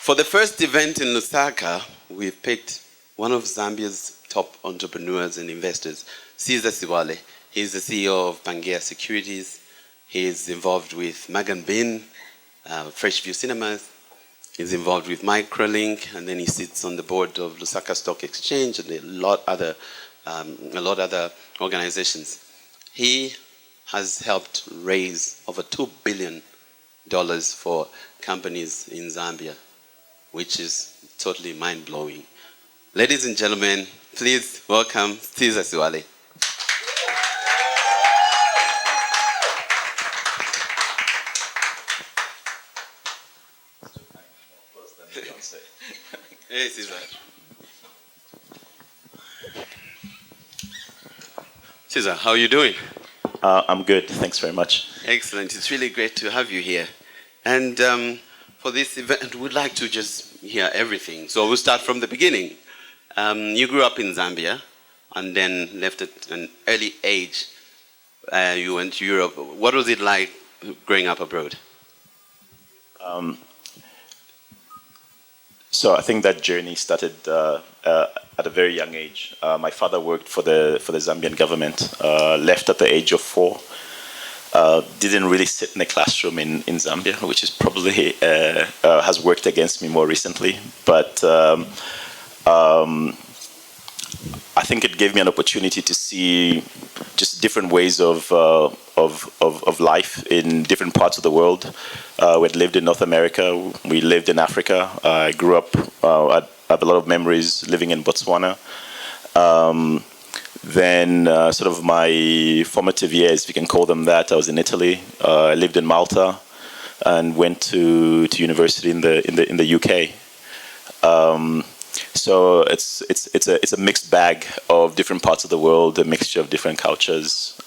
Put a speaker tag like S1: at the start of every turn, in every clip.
S1: For the first event in Lusaka, we've picked one of Zambia's top entrepreneurs and investors, Cesar Siwale. He's the CEO of Pangea Securities. He's involved with Bin, Fresh View Cinemas. He's involved with Microlink, and then he sits on the board of Lusaka Stock Exchange and a lot other organizations. He has helped raise over $2 billion for companies in Zambia, which is totally mind-blowing. Ladies and gentlemen, please welcome Cesar Siwale. Hey, Cesar. Cesar, how are you doing?
S2: I'm good, thanks very much.
S1: Excellent, it's really great to have you here. And for this event, we'd like to just hear everything. So we'll start from the beginning. You grew up in Zambia and then left at an early age. You went to Europe. What was it like growing up abroad?
S2: So I think that journey started at a very young age. My father worked for the Zambian government, left at the age of 4. Didn't really sit in a classroom in Zambia, which is probably has worked against me more recently. But I think it gave me an opportunity to see just different ways of life in different parts of the world. We'd lived in North America, we lived in Africa. I grew up, I have a lot of memories living in Botswana. Then sort of my formative years, if you can call them that, I was in Italy. I lived in Malta and went to university in the UK. So it's a mixed bag of different parts of the world, a mixture of different cultures,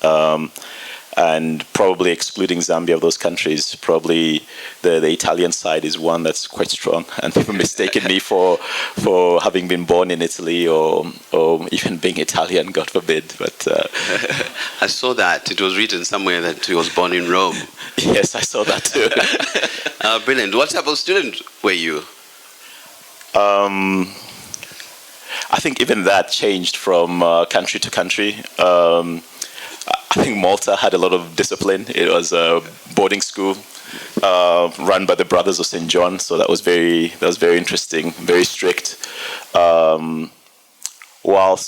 S2: and probably excluding Zambia of those countries, probably the Italian side is one that's quite strong, and people mistaken me for having been born in Italy or even being Italian, God forbid. But
S1: I saw that it was written somewhere that he was born in Rome.
S2: Yes, I saw that too.
S1: Brilliant. What type of student were you?
S2: I think even that changed from country to country. I think Malta had a lot of discipline. It was a boarding school run by the Brothers of St. John, so that was very interesting, very strict. Whilst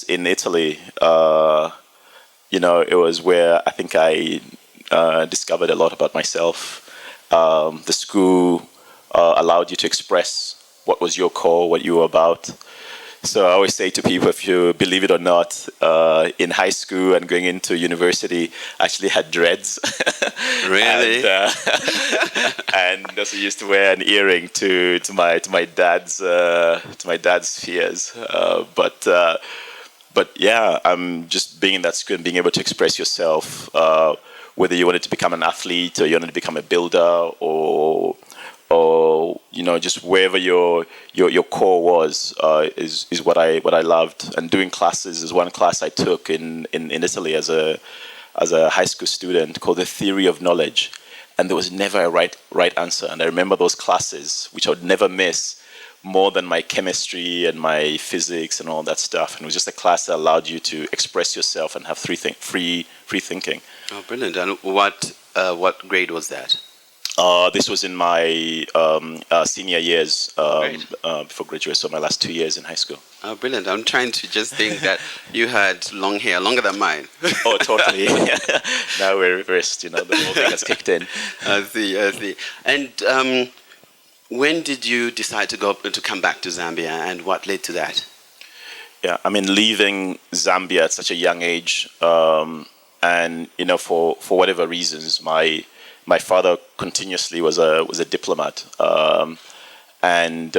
S2: in Italy, it was where I think I discovered a lot about myself. The school allowed you to express what was your core, what you were about. So I always say to people, if you believe it or not, in high school and going into university, I actually had dreads.
S1: Really?
S2: And also used to wear an earring to my dad's fears. But yeah, I'm just being in that school and being able to express yourself, whether you wanted to become an athlete or you wanted to become a builder or just wherever your core was is what I loved. And doing classes is one class I took in Italy as a high school student called the Theory of Knowledge, and there was never a right answer. And I remember those classes, which I would never miss, more than my chemistry and my physics and all that stuff. And it was just a class that allowed you to express yourself and have free thinking.
S1: Oh, brilliant! And what grade was that?
S2: This was in my senior years before graduation, so my last 2 years in high school.
S1: Oh, brilliant. I'm trying to just think that you had long hair, longer than mine.
S2: Oh, totally. Now we're reversed, the whole thing has kicked in.
S1: I see. And when did you decide to come back to Zambia, and what led to that?
S2: Yeah, I mean, leaving Zambia at such a young age, and, for whatever reasons, my father continuously was a diplomat, and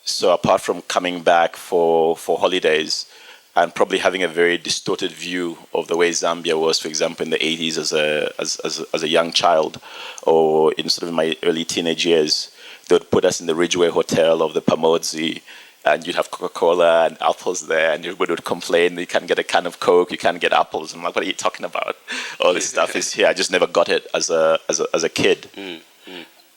S2: so apart from coming back for holidays and probably having a very distorted view of the way Zambia was, for example, in the 80s as a young child, or in sort of my early teenage years, they would put us in the Ridgeway Hotel of the Pamodzi, and you'd have Coca-Cola and apples there, and everybody would complain that you can't get a can of Coke, you can't get apples. I'm like, what are you talking about? All this stuff is here. I just never got it as a kid.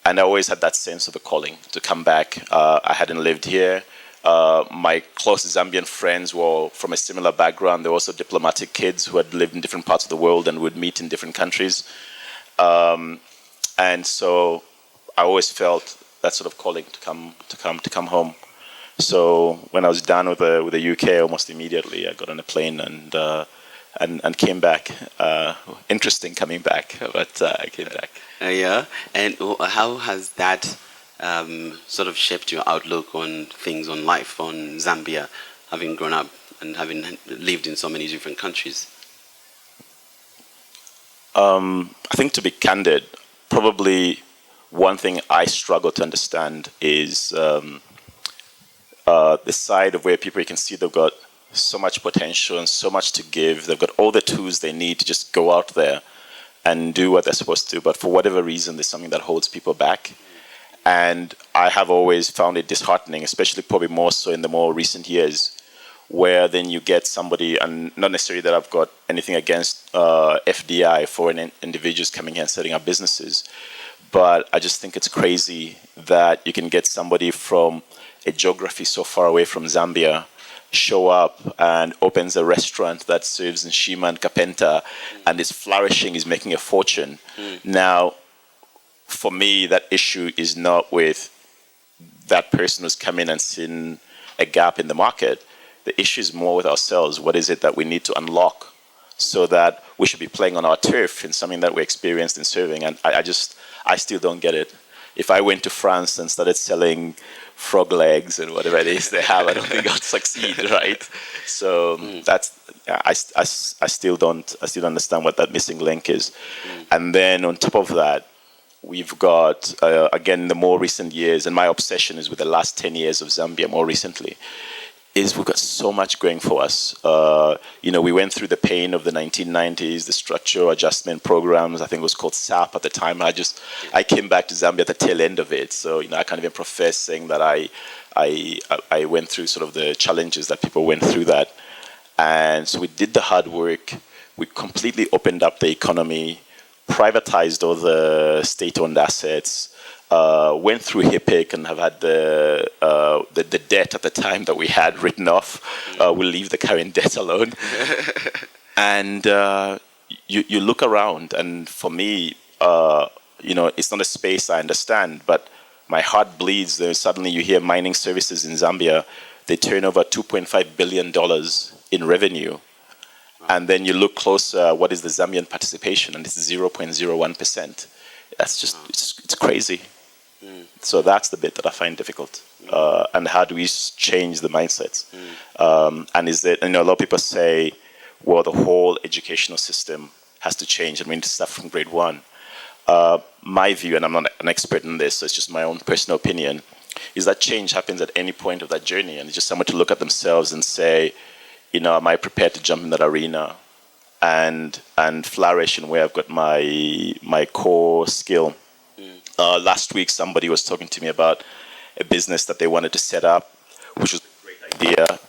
S2: And I always had that sense of a calling to come back. I hadn't lived here. My close Zambian friends were from a similar background. They were also diplomatic kids who had lived in different parts of the world and would meet in different countries. And so I always felt that sort of calling to come home. So when I was done with the UK, almost immediately I got on a plane and came back. Interesting coming back, but I came back.
S1: Yeah, and how has that sort of shaped your outlook on things, on life, on Zambia, having grown up and having lived in so many different countries?
S2: I think, to be candid, probably one thing I struggle to understand is the side of where people, you can see they've got so much potential and so much to give. They've got all the tools they need to just go out there and do what they're supposed to do. But for whatever reason, there's something that holds people back. And I have always found it disheartening, especially probably more so in the more recent years, where then you get somebody, and not necessarily that I've got anything against FDI, foreign individuals coming here and setting up businesses, but I just think it's crazy that you can get somebody from a geography so far away from Zambia, show up and opens a restaurant that serves nshima and kapenta and is flourishing, is making a fortune. Now, for me, that issue is not with that person who's come in and seen a gap in the market. The issue is more with ourselves. What is it that we need to unlock so that we should be playing on our turf in something that we're experienced in serving? And I still don't get it. If I went to France and started selling frog legs and whatever it is they have, I don't think I'd succeed, right? So that's, I still don't understand what that missing link is. And then on top of that, we've got, again, in the more recent years, and my obsession is with the last 10 years of Zambia more recently, is we've got so much going for us. We went through the pain of the 1990s, the structural adjustment programs. I think it was called SAP at the time. I came back to Zambia at the tail end of it. So, I can't even profess saying that I went through sort of the challenges that people went through that. And so we did the hard work. We completely opened up the economy, privatized all the state-owned assets, went through HIPIC and have had the debt at the time that we had written off. We'll leave the current debt alone. And you look around, and for me, it's not a space I understand, but my heart bleeds. Suddenly you hear mining services in Zambia, they turn over $2.5 billion in revenue. And then you look closer, what is the Zambian participation? And it's 0.01%. That's just, it's crazy. So that's the bit that I find difficult. And how do we change the mindsets? And is it, a lot of people say, well, the whole educational system has to change and we need to start from grade one. My view, and I'm not an expert in this, so it's just my own personal opinion, is that change happens at any point of that journey. And it's just someone to look at themselves and say, am I prepared to jump in that arena and flourish in where I've got my core skill? Last week, somebody was talking to me about a business that they wanted to set up, which was a great idea.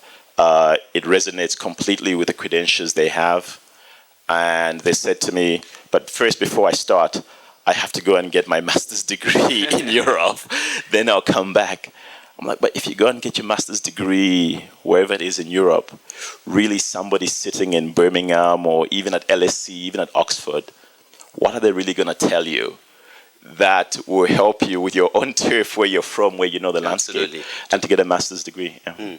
S2: It resonates completely with the credentials they have. And they said to me, but first, before I start, I have to go and get my master's degree in Europe. Then I'll come back. I'm like, but if you go and get your master's degree, wherever it is in Europe, really somebody sitting in Birmingham or even at LSE, even at Oxford, what are they really going to tell you that will help you with your own turf, where you're from, where you know the landscape, and to get a master's degree? Yeah.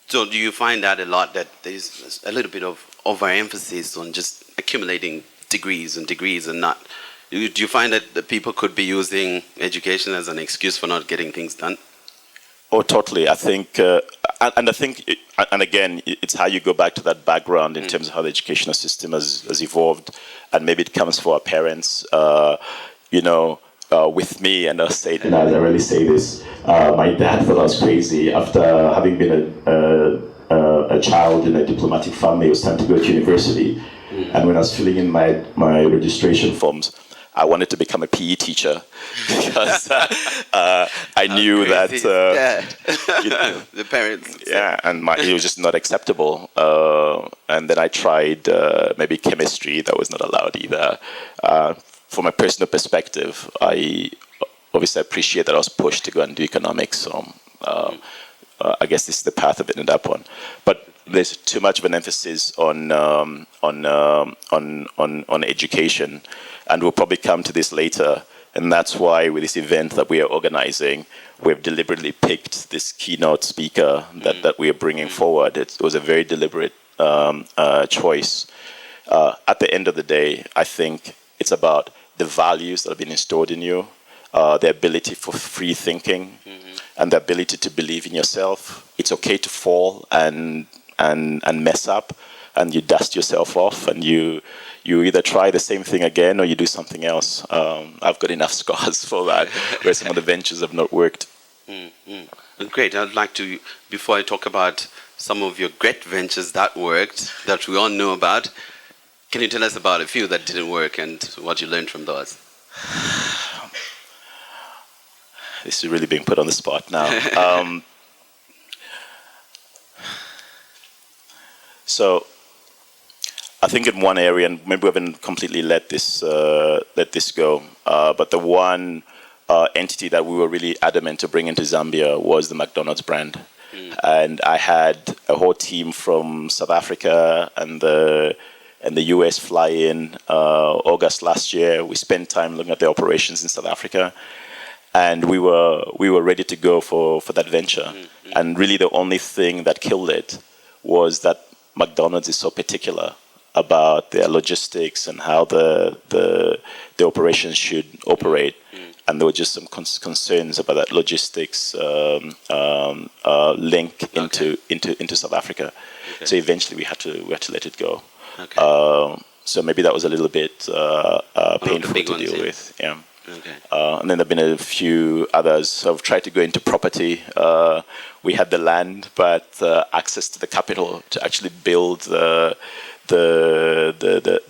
S1: So do you find that a lot, that there's a little bit of overemphasis on just accumulating degrees and not? Do you find that the people could be using education as an excuse for not getting things done?
S2: Oh, totally. I think, and again, it's how you go back to that background in terms of how the educational system has evolved, and maybe it comes for our parents. With me, and I'll say it, and I really say this, my dad thought I was crazy after having been a child in a diplomatic family. It was time to go to university, and when I was filling in my registration forms, I wanted to become a PE teacher because I knew that
S1: the parents.
S2: Yeah, and it was just not acceptable. And then I tried maybe chemistry. That was not allowed either. From a personal perspective, I obviously I appreciate that I was pushed to go and do economics. So I guess this is the path I've ended up on. But there's too much of an emphasis on education, and we'll probably come to this later. And that's why with this event that we are organizing, we've deliberately picked this keynote speaker that we are bringing forward. It was a very deliberate choice. At the end of the day, I think it's about the values that have been installed in you, the ability for free thinking, and the ability to believe in yourself. It's okay to fall and mess up, and you dust yourself off, and you either try the same thing again or you do something else. I've got enough scars for that, where some of the ventures have not worked.
S1: Great. I'd like to, before I talk about some of your great ventures that worked, that we all know about, can you tell us about a few that didn't work and what you learned from those?
S2: This is really being put on the spot now. So I think in one area, and maybe we haven't completely let this go, but the one entity that we were really adamant to bring into Zambia was the McDonald's brand. And I had a whole team from South Africa and the US fly in August last year. We spent time looking at the operations in South Africa, and we were ready to go for that venture. And really the only thing that killed it was that McDonald's is so particular about their logistics and how the operations should operate. And there were just some concerns about that logistics link into South Africa. Okay. So eventually we had to let it go. Okay. So maybe that was a little bit painful to deal with. Yeah. Okay. And then there have been a few others. I've tried to go into property. We had the land, but access to the capital to actually build the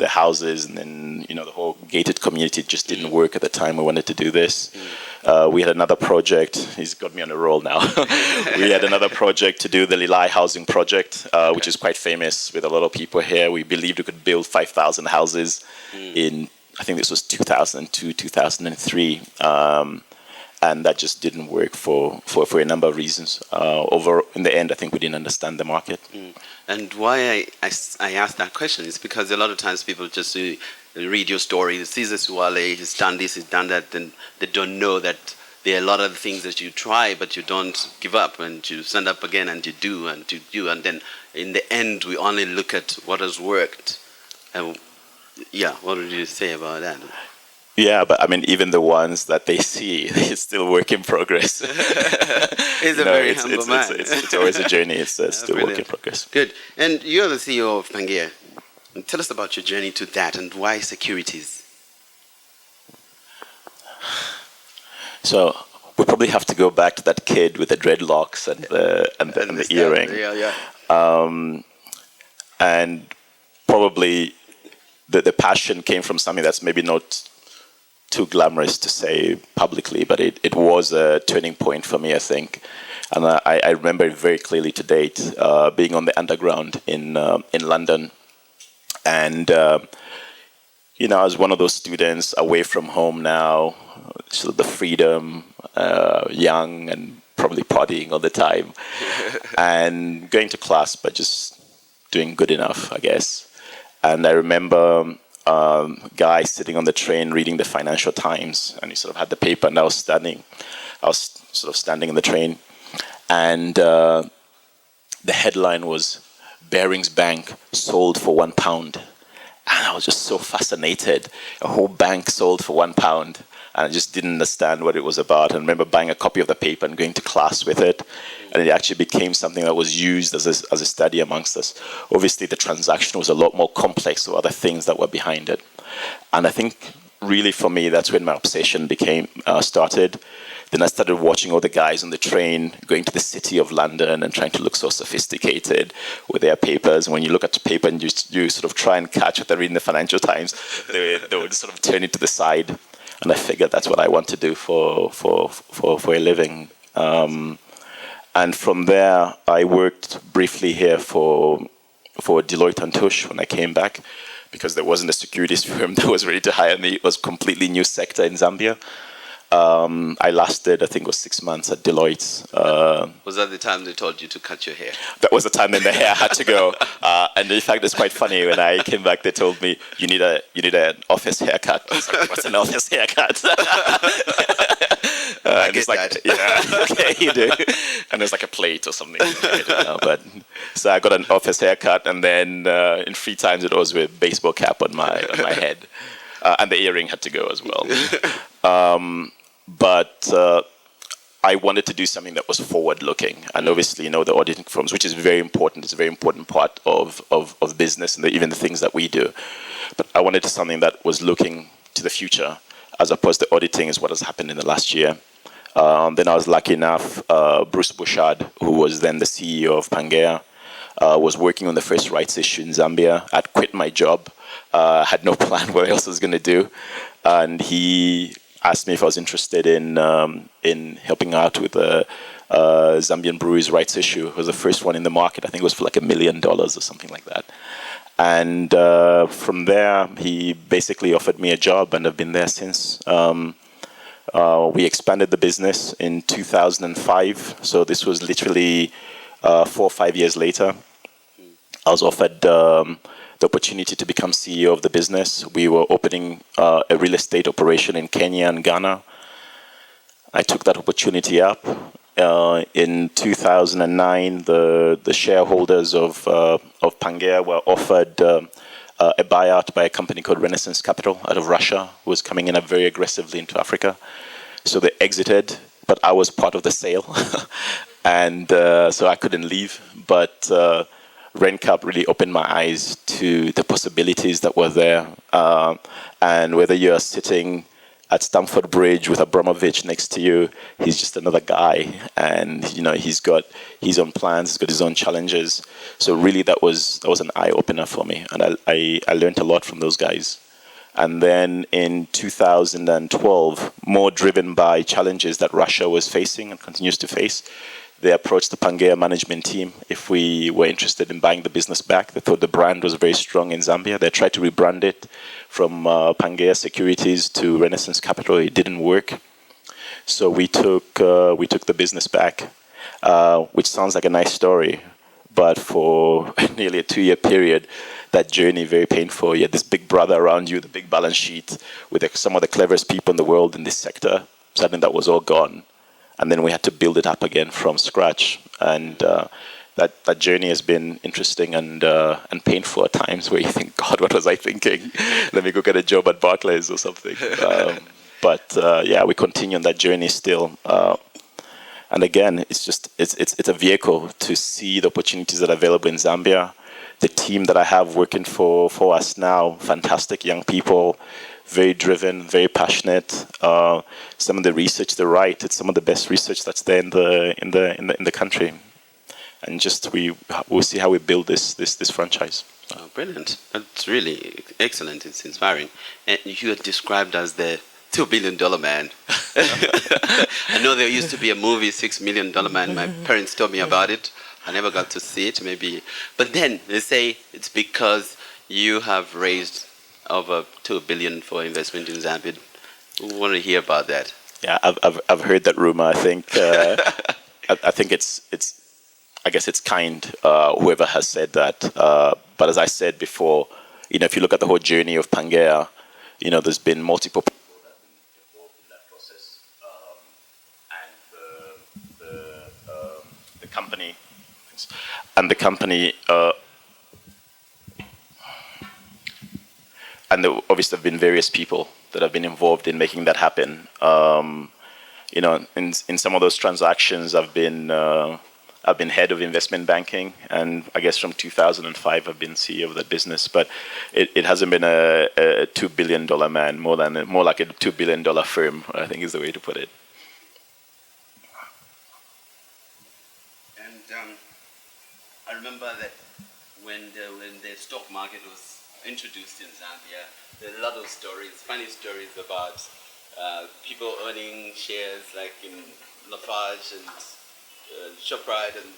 S2: houses, and then the whole gated community just didn't work at the time we wanted to do this. We had another project. He's got me on a roll now. We had another project to do the Leelai'housing Project, which is quite famous with a lot of people here. We believed we could build 5,000 houses in, I think this was 2002, 2003. And that just didn't work for a number of reasons. In the end, I think we didn't understand the market.
S1: And why I asked that question is because a lot of times people just read your story, see Siwale, he's done this, he's done that, and they don't know that there are a lot of things that you try, but you don't give up, and you stand up again, and you do, and you do, and then in the end, we only look at what has worked. And what would you say about that?
S2: Yeah, but I mean, even the ones that they see, it's still work in progress.
S1: He's a very humble man.
S2: It's always a journey. It's still work in progress.
S1: Good. And you're the CEO of Pangea. Tell us about your journey to that and why securities.
S2: So we probably have to go back to that kid with the dreadlocks and the earring. And probably the passion came from something that's maybe not too glamorous to say publicly, but it was a turning point for me, I think. And I remember it very clearly to date, being on the underground in London. And, I was one of those students away from home now, sort of the freedom, young and probably partying all the time, and going to class, but just doing good enough, I guess. And I remember guy sitting on the train reading the Financial Times, and he sort of had the paper, and I was standing in the train, and the headline was Barings Bank sold for £1, and I was just so fascinated. A whole bank sold for £1, and I just didn't understand what it was about. And I remember buying a copy of the paper and going to class with it, and it actually became something that was used as a study amongst us. Obviously, the transaction was a lot more complex, so other things that were behind it. And I think really for me, that's when my obsession started. Then I started watching all the guys on the train going to the city of London and trying to look so sophisticated with their papers. And when you look at the paper and you sort of try and catch what they read in the Financial Times, they would sort of turn it to the side. And I figured that's what I want to do for a living. And from there, I worked briefly here for Deloitte & Touche when I came back, because there wasn't a securities firm that was ready to hire me. It was a completely new sector in Zambia. I lasted, I think it was 6 months at Deloitte.
S1: Was that the time they told you to cut your hair?
S2: That was the time when the hair had to go. And in fact, it's quite funny. When I came back, they told me, you need an office haircut. I was like, what's an office haircut?
S1: I get that.
S2: Yeah, okay, you do. And there's like a plate or something. I don't know, but so I got an office haircut, and then in free times it was with a baseball cap on my head, and the earring had to go as well. But I wanted to do something that was forward-looking, and obviously, the auditing firms, which is very important. It's a very important part of business and even the things that we do. But I wanted something that was looking to the future, as opposed to auditing is what has happened in the last year. Then I was lucky enough, Bruce Bouchard, who was then the CEO of Pangaea, was working on the first rights issue in Zambia. I'd quit my job, had no plan what else I was going to do, and he asked me if I was interested in helping out with the Zambian breweries rights issue. It was the first one in the market. I think it was for like $1 million or something like that. And from there, he basically offered me a job, and I've been there since. We expanded the business in 2005. So this was literally 4 or 5 years later. I was offered the opportunity to become CEO of the business. We were opening a real estate operation in Kenya and Ghana. I took that opportunity up. In 2009, the shareholders of Pangaea were offered a buyout by a company called Renaissance Capital out of Russia, who was coming in very aggressively into Africa. So they exited, but I was part of the sale. And so I couldn't leave. But RenCap really opened my eyes to the possibilities that were there. And whether you're sitting at Stamford Bridge with Abramovich next to you, he's just another guy. And, he's got his own plans, he's got his own challenges. So really that was an eye-opener for me. And I learned a lot from those guys. And then in 2012, more driven by challenges that Russia was facing and continues to face, they approached the Pangaea management team if we were interested in buying the business back. They thought the brand was very strong in Zambia. They tried to rebrand it from Pangea Securities to Renaissance Capital. It didn't work. So we took the business back, which sounds like a nice story. But for nearly a 2-year period, that journey, very painful. You had this big brother around you, the big balance sheet, with some of the cleverest people in the world in this sector. Suddenly that was all gone. And then we had to build it up again from scratch. And that journey has been interesting and painful at times, where you think, God, what was I thinking? Let me go get a job at Barclays or something. But we continue on that journey still. And again, it's a vehicle to see the opportunities that are available in Zambia. The team that I have working for us now, fantastic young people, very driven, very passionate. Some of the research they write, it's some of the best research that's there in the country. And just we'll see how we build this franchise.
S1: Oh, brilliant! That's really excellent. It's inspiring. And you are described as the $2 billion man. I know there used to be a movie, $6 million man. My parents told me about it. I never got to see it, maybe. But then they say it's because you have raised over $2 billion for investment in Zambia. We want to hear about that.
S2: Yeah, I've heard that rumor. I think I think I guess it's kind, whoever has said that. But as I said before, if you look at the whole journey of Pangaea, there's been multiple people that have been involved in that process, and the company, and obviously there have been various people that have been involved in making that happen. In some of those transactions, I've been head of investment banking, and I guess from 2005 I've been CEO of that business. But it hasn't been a $2 billion man, more like a $2 billion firm, I think is the way to put it.
S1: And I remember that when the stock market was introduced in Zambia, there are a lot of stories, funny stories about people owning shares like in Lafarge and ShopRite, and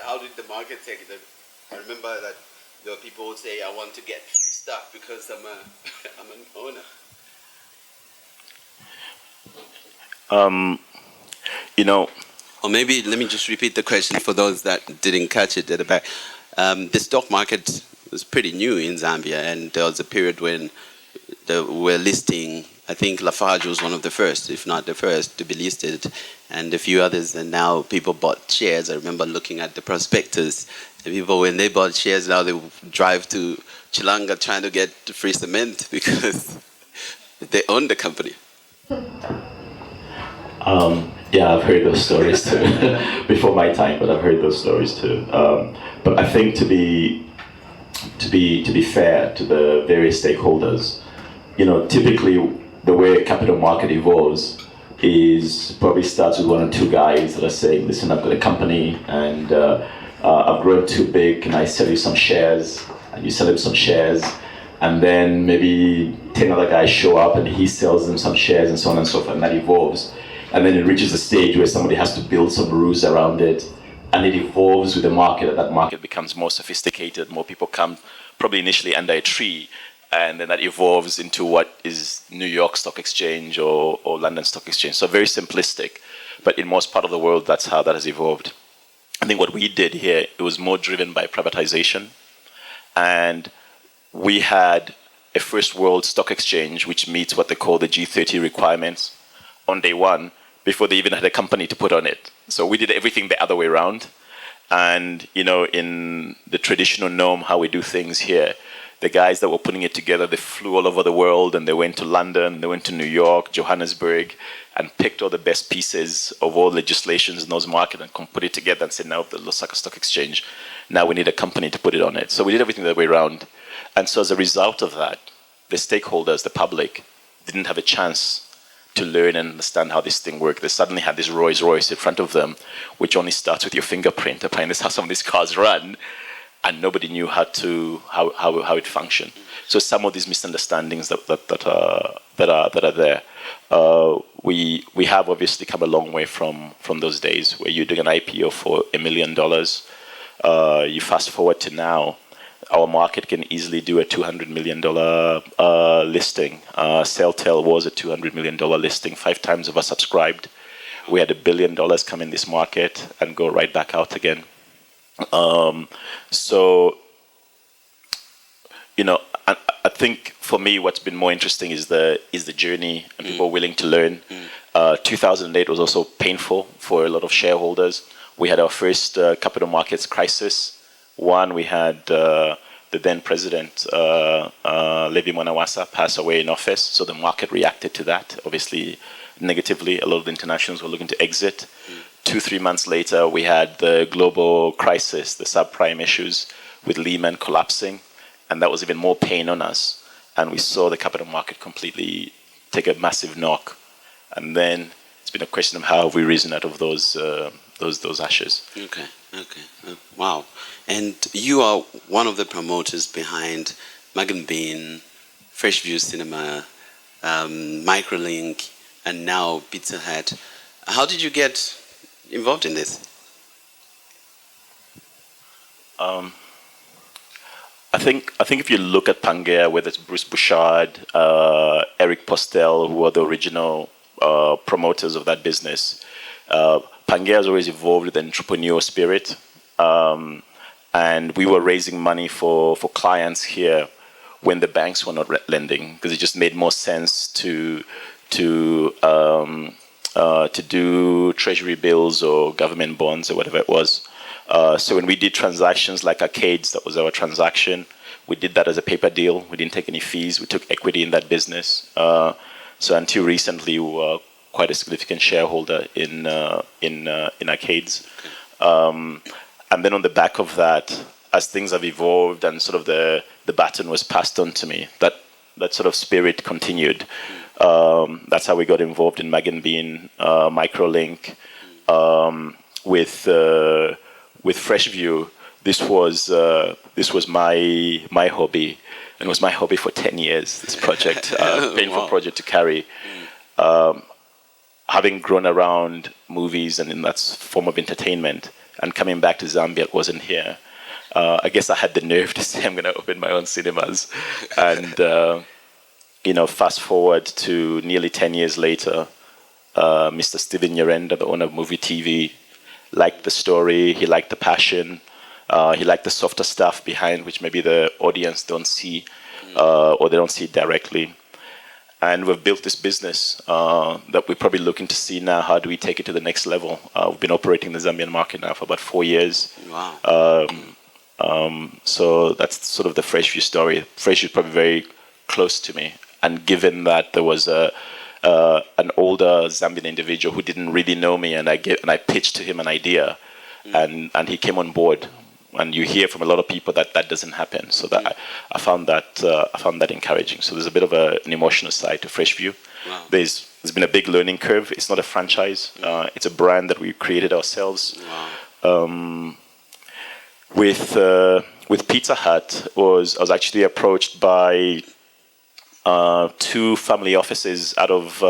S1: how did the market take it? I remember that there were people who say, I want to get free stuff because I'm an owner.
S2: You know,
S1: Or maybe let me just repeat the question for those that didn't catch it at the back. The stock market was pretty new in Zambia, and there was a period when they were listing. I think Lafarge was one of the first, if not the first, to be listed, and a few others. And now people bought shares. I remember looking at the prospectus. The people, when they bought shares, now they drive to Chilanga trying to get free cement because they own the company.
S2: Yeah, I've heard those stories too. Before my time, but I've heard those stories too. But I think to be fair to the various stakeholders, typically the way capital market evolves is probably starts with one or two guys that are saying, "Listen, I've got a company and I've grown too big. Can I sell you some shares?" And you sell him some shares, and then maybe 10 other guys show up and he sells them some shares, and so on and so forth, and that evolves. And then it reaches a stage where somebody has to build some rules around it, and it evolves with the market, and that market becomes more sophisticated. More people come probably initially under a tree, and then that evolves into what is New York Stock Exchange or London Stock Exchange. So very simplistic, but in most part of the world, that's how that has evolved. I think what we did here, it was more driven by privatization, and we had a first world stock exchange which meets what they call the G30 requirements on day one, before they even had a company to put on it. So we did everything the other way around. And, in the traditional norm, how we do things here, the guys that were putting it together, they flew all over the world, and they went to London, they went to New York, Johannesburg, and picked all the best pieces of all legislations in those markets and put it together and said, now the Lusaka Stock Exchange, now we need a company to put it on it. So we did everything the other way around. And so as a result of that, the stakeholders, the public, didn't have a chance to learn and understand how this thing worked. They suddenly had this Rolls Royce in front of them, which only starts with your fingerprint. Apparently, that's how some of these cars run, and nobody knew how it functioned. So some of these misunderstandings that are there. We have obviously come a long way from those days where you're doing an IPO for $1 million. You fast forward to now. Our market can easily do a $200 million listing. Celltel was a $200 million listing, 5 times oversubscribed. We had $1 billion come in this market and go right back out again. So, I think for me, what's been more interesting is the journey and people willing to learn. 2008 was also painful for a lot of shareholders. We had our first capital markets crisis. One, we had the then president, Levi Mwanawasa, pass away in office. So the market reacted to that, obviously negatively. A lot of the internationals were looking to exit. 2-3 months later, we had the global crisis, the subprime issues with Lehman collapsing. And that was even more pain on us. And we saw the capital market completely take a massive knock. And then it's been a question of how have we risen out of those ashes.
S1: Okay. Wow. And you are one of the promoters behind Bean, Fresh View Cinema, Microlink, and now Pizza Hut. How did you get involved in this?
S2: I think if you look at Pangea, whether it's Bruce Bouchard, Eric Postel, who are the original promoters of that business, Pangea has always evolved with an entrepreneurial spirit. And we were raising money for clients here when the banks were not lending, because it just made more sense to do treasury bills or government bonds or whatever it was. So when we did transactions like Arcades, that was our transaction. We did that as a paper deal. We didn't take any fees. We took equity in that business. So until recently, we were quite a significant shareholder in Arcades. And then on the back of that, as things have evolved and sort of the baton was passed on to me, that sort of spirit continued. That's how we got involved in Bean, Microlink, with Fresh View. This was my hobby, and it was my hobby for 10 years. This project, painful project to carry. Having grown around movies and in that form of entertainment, and coming back to Zambia, it wasn't here. I guess I had the nerve to say I'm going to open my own cinemas, and fast forward to nearly 10 years later, Mr. Steven Nyirenda, the owner of Movie TV, liked the story. He liked the passion. He liked the softer stuff behind, which maybe the audience don't see or they don't see it directly. And we've built this business that we're probably looking to see now. How do we take it to the next level? We've been operating the Zambian market now for about 4 years.
S1: Wow.
S2: So that's sort of the Freshview story. Freshview is probably very close to me. And given that there was an older Zambian individual who didn't really know me, and I pitched to him an idea, and he came on board. And you hear from a lot of people that doesn't happen. So that I found that encouraging. So there's a bit of an emotional side to Freshview.
S1: Wow.
S2: There's been a big learning curve. It's not a franchise. It's a brand that we created ourselves.
S1: Wow.
S2: With Pizza Hut, I was actually approached by 2 family offices out of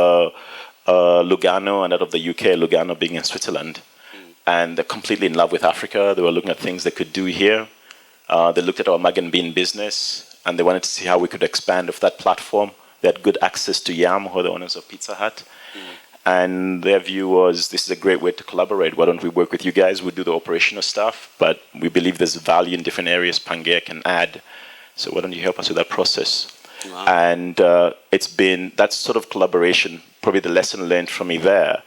S2: Lugano and out of the UK, Lugano being in Switzerland. And they're completely in love with Africa. They were looking at things they could do here. They looked at our Mag and Bean business, and they wanted to see how we could expand off that platform. They had good access to Yam, who are the owners of Pizza Hut. And their view was, this is a great way to collaborate. Why don't we work with you guys? We'll do the operational stuff, but we believe there's value in different areas Pangea can add. So why don't you help us with that process?
S1: Wow.
S2: And it's been that sort of collaboration, probably the lesson learned from me there,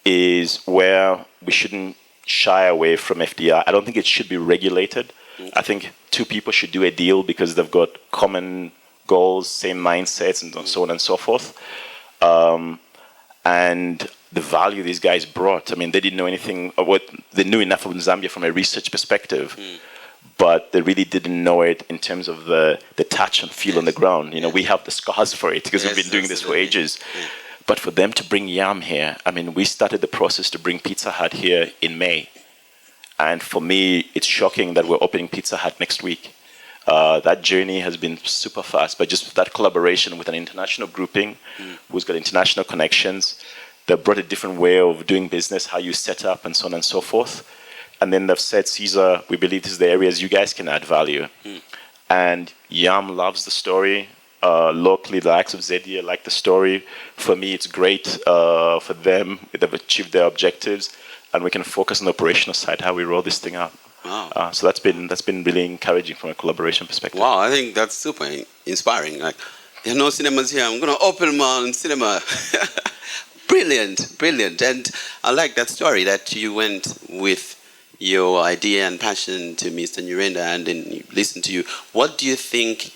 S2: is where we shouldn't shy away from FDI. I don't think it should be regulated. I think 2 people should do a deal because they've got common goals, same mindsets, and so on and so forth. And the value these guys brought, I mean, they didn't know anything, they knew enough of Zambia from a research perspective, but they really didn't know it in terms of the touch and feel on the ground. You know, we have the scars for it because we've been doing this for ages. But for them to bring Yam here, I mean, we started the process to bring Pizza Hut here in May. And for me, it's shocking that we're opening Pizza Hut next week. That journey has been super fast, but just that collaboration with an international grouping who's got international connections, that brought a different way of doing business, how you set up and so on and so forth. And then they've said, Caesar, we believe this is the areas you guys can add value. And Yam loves the story. Locally, the likes of Zedia like the story. For me, it's great for them. They've achieved their objectives, and we can focus on the operational side, how we roll this thing out.
S1: Wow.
S2: So that's been really encouraging from a collaboration perspective.
S1: Wow, I think that's super inspiring. Like, there are no cinemas here. I'm going to open my own cinema. Brilliant, brilliant. And I like that story that you went with your idea and passion to Mr. Nyirenda and then he listened to you. What do you think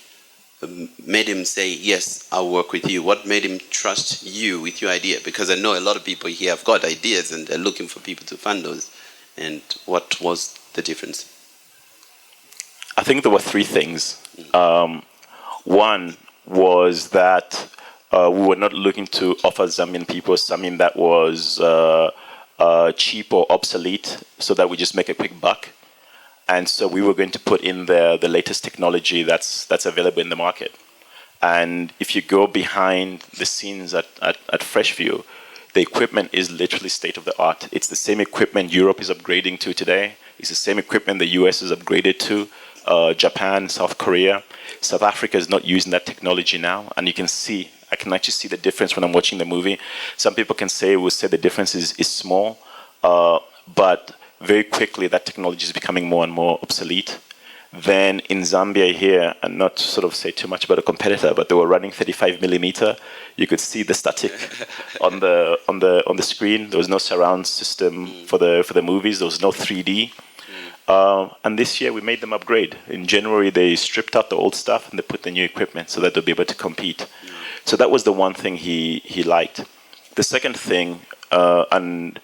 S1: made him say, yes, I'll work with you? What made him trust you with your idea? Because I know a lot of people here have got ideas and they're looking for people to fund those. And what was the difference?
S2: I think there were 3 things. One was that we were not looking to offer Zambian people something that was cheap or obsolete so that we just make a quick buck. And so we were going to put in the latest technology that's available in the market. And if you go behind the scenes at Freshview, the equipment is literally state of the art. It's the same equipment Europe is upgrading to today. It's the same equipment the US is upgraded to, Japan, South Korea. South Africa is not using that technology now. And you can see, I can actually see the difference when I'm watching the movie. Some people will say the difference is small, but very quickly that technology is becoming more and more obsolete. Then in Zambia here, and not to sort of say too much about a competitor, but they were running 35 millimeter. You could see the static on the screen. There was no surround system for the movies. There was no 3D. And this year we made them upgrade. In January they stripped out the old stuff and they put the new equipment so that they'll be able to compete. So that was the one thing he liked. The second thing, and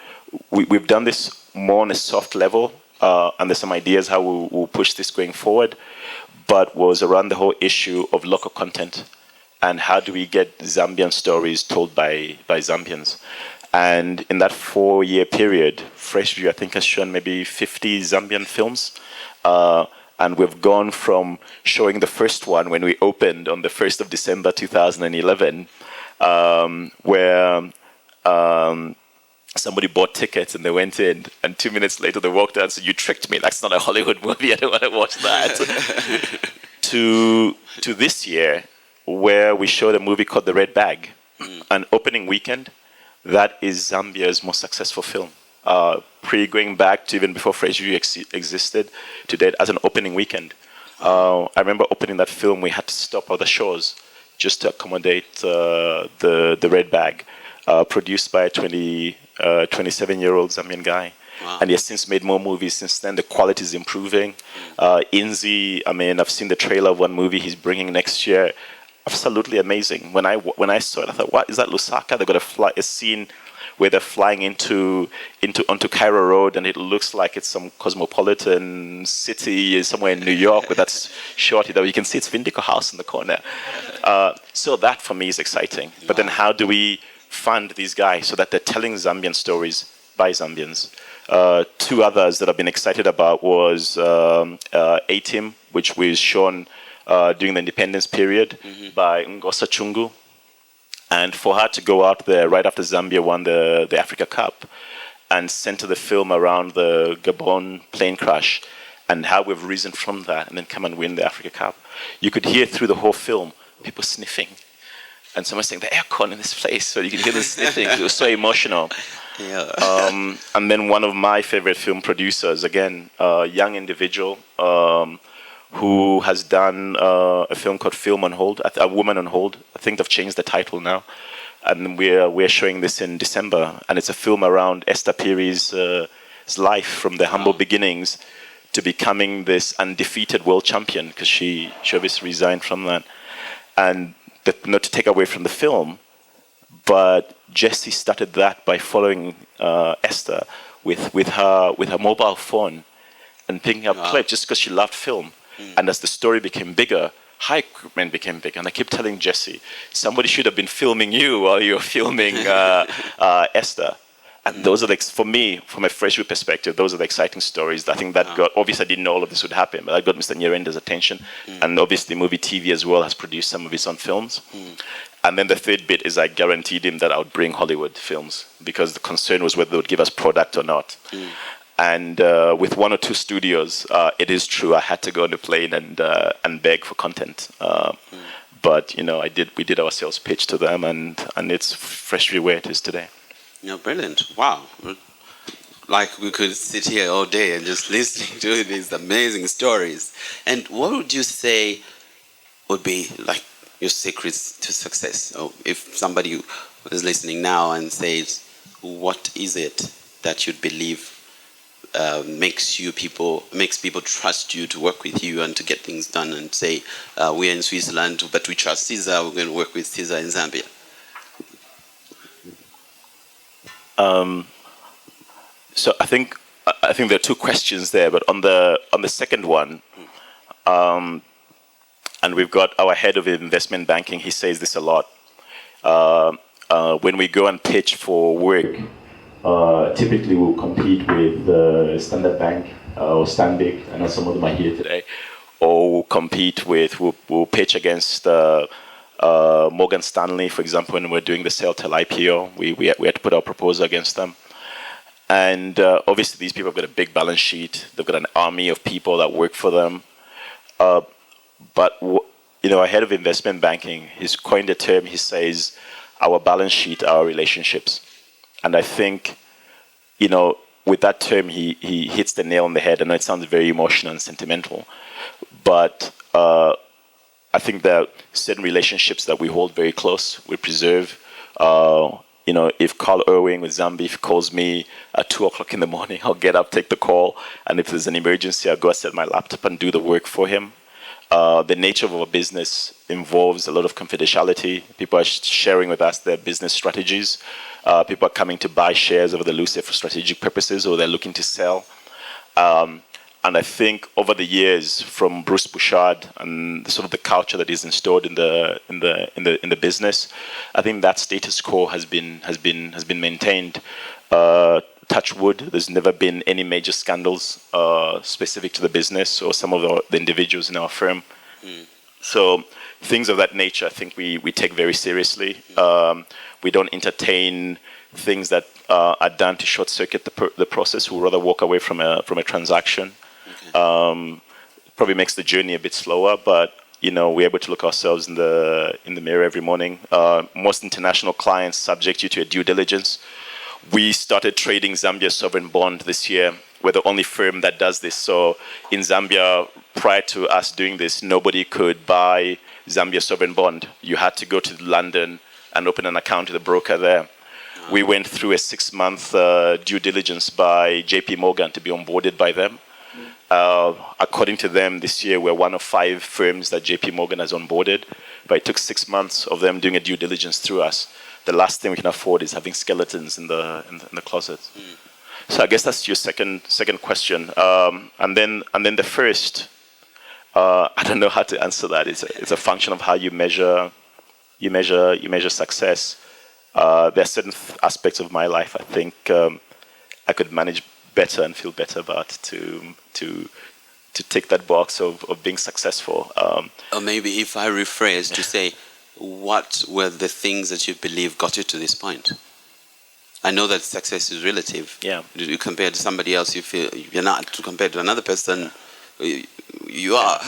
S2: we've done this more on a soft level, and there's some ideas how we'll push this going forward, but was around the whole issue of local content and how do we get Zambian stories told by Zambians. And in that 4-year period, Freshview, I think, has shown maybe 50 Zambian films. And we've gone from showing the first one when we opened on the 1st of December 2011, where somebody bought tickets and they went in, and 2 minutes later they walked out and said, "You tricked me, that's not a Hollywood movie, I don't want to watch that." to this year, where we showed a movie called The Red Bag, an opening weekend, that is Zambia's most successful film. Going back to even before Fresh View existed, to date as an opening weekend. I remember opening that film, we had to stop other shows just to accommodate the red bag, produced by a 27-year-old Zambian guy.
S1: Wow.
S2: And he has since made more movies since then. The quality is improving. Inzi, I mean, I've seen the trailer of one movie he's bringing next year. Absolutely amazing. When I saw it, I thought, what is that, Lusaka? They've got a scene where they're flying onto Cairo Road, and it looks like it's some cosmopolitan city somewhere in New York with that shot. You can see it's Vindico House in the corner. So that for me is exciting. But then how do we fund these guys so that they're telling Zambian stories by Zambians? Two others that I've been excited about was A-Team, which was shown during the independence period by Ngosa Chungu. And for her to go out there right after Zambia won the Africa Cup and center the film around the Gabon plane crash and how we've risen from that and then come and win the Africa Cup, you could hear through the whole film people sniffing. And someone saying, the aircon in this place. So you could hear them sniffing. It was so emotional.
S1: Yeah.
S2: And then one of my favorite film producers, again, a young individual, who has done a film called Film on Hold, A Woman on Hold. I think they've changed the title now. And we're showing this in December. And it's a film around Esther Phiri's life from the humble beginnings to becoming this undefeated world champion, because she obviously resigned from that. And not to take away from the film, but Jessie started that by following Esther with her mobile phone and picking up clips just because she loved film. And as the story became bigger, her equipment became bigger. And I keep telling Jessie, somebody should have been filming you while you're filming Esther. And those are, for me, from a Fresh View perspective, those are the exciting stories. I think that got, obviously I didn't know all of this would happen, but that got Mr. Nyerenda's attention. And obviously Movie TV as well has produced some of his own films. And then the third bit is I guaranteed him that I would bring Hollywood films, because the concern was whether they would give us product or not. And with one or two studios, it is true I had to go on the plane and beg for content. But we did our sales pitch to them, and it's Fresh View where it is today.
S1: Yeah, brilliant! Wow, like we could sit here all day and just listening to these amazing stories. And what would you say would be like your secrets to success? Or if somebody is listening now and says, "What is it that you believe makes people trust you to work with you and to get things done, and say, we're in Switzerland, but we trust Caesar, we're going to work with Caesar in Zambia"?
S2: So I think there are two questions there, but on the second one, and we've got our head of investment banking, he says this a lot. When we go and pitch for work, typically we'll compete with Standard Bank or Stanbic. I know some of them are here today. Or we'll pitch against Morgan Stanley, for example, when we're doing the Celtel IPO. We had to put our proposal against them. And obviously these people have got a big balance sheet. They've got an army of people that work for them. But our head of investment banking, he's coined a term. He says, our balance sheet, our relationships. And I think, with that term, he hits the nail on the head. I know it sounds very emotional and sentimental, but I think that certain relationships that we hold very close, we preserve. If Carl Irving with Zambia, if he calls me at 2:00 in the morning, I'll get up, take the call, and if there's an emergency, I'll go set my laptop and do the work for him. The nature of our business involves a lot of confidentiality. People are sharing with us their business strategies. People are coming to buy shares of the Lucia for strategic purposes, or they're looking to sell. And I think over the years, from Bruce Bouchard and sort of the culture that is installed in the business, I think that status quo has been maintained. Touch wood, there's never been any major scandals specific to the business or some of the individuals in our firm. So things of that nature, I think we take very seriously. We don't entertain things that are done to short circuit the process. We'll rather walk away from a transaction. Probably makes the journey a bit slower, but we're able to look ourselves in the mirror every morning. Most international clients subject you to a due diligence. We started trading Zambia sovereign bond this year. We're the only firm that does this. So in Zambia, prior to us doing this, nobody could buy Zambia sovereign bond. You had to go to London and open an account with a broker there. We went through a 6-month due diligence by JP Morgan to be onboarded by them. According to them, this year we're one of 5 firms that JP Morgan has onboarded, but it took 6 months of them doing a due diligence through us. The last thing we can afford is having skeletons in the closet. So I guess that's your second question, and then the first. I don't know how to answer that. It's a function of how you measure success. There are certain aspects of my life I think I could manage better and feel better about to tick that box of being successful.
S1: Or maybe if I rephrase to say, what were the things that you believe got you to this point? I know that success is relative.
S2: Yeah.
S1: You compare to somebody else, you feel you're not. Compared to another person, you are.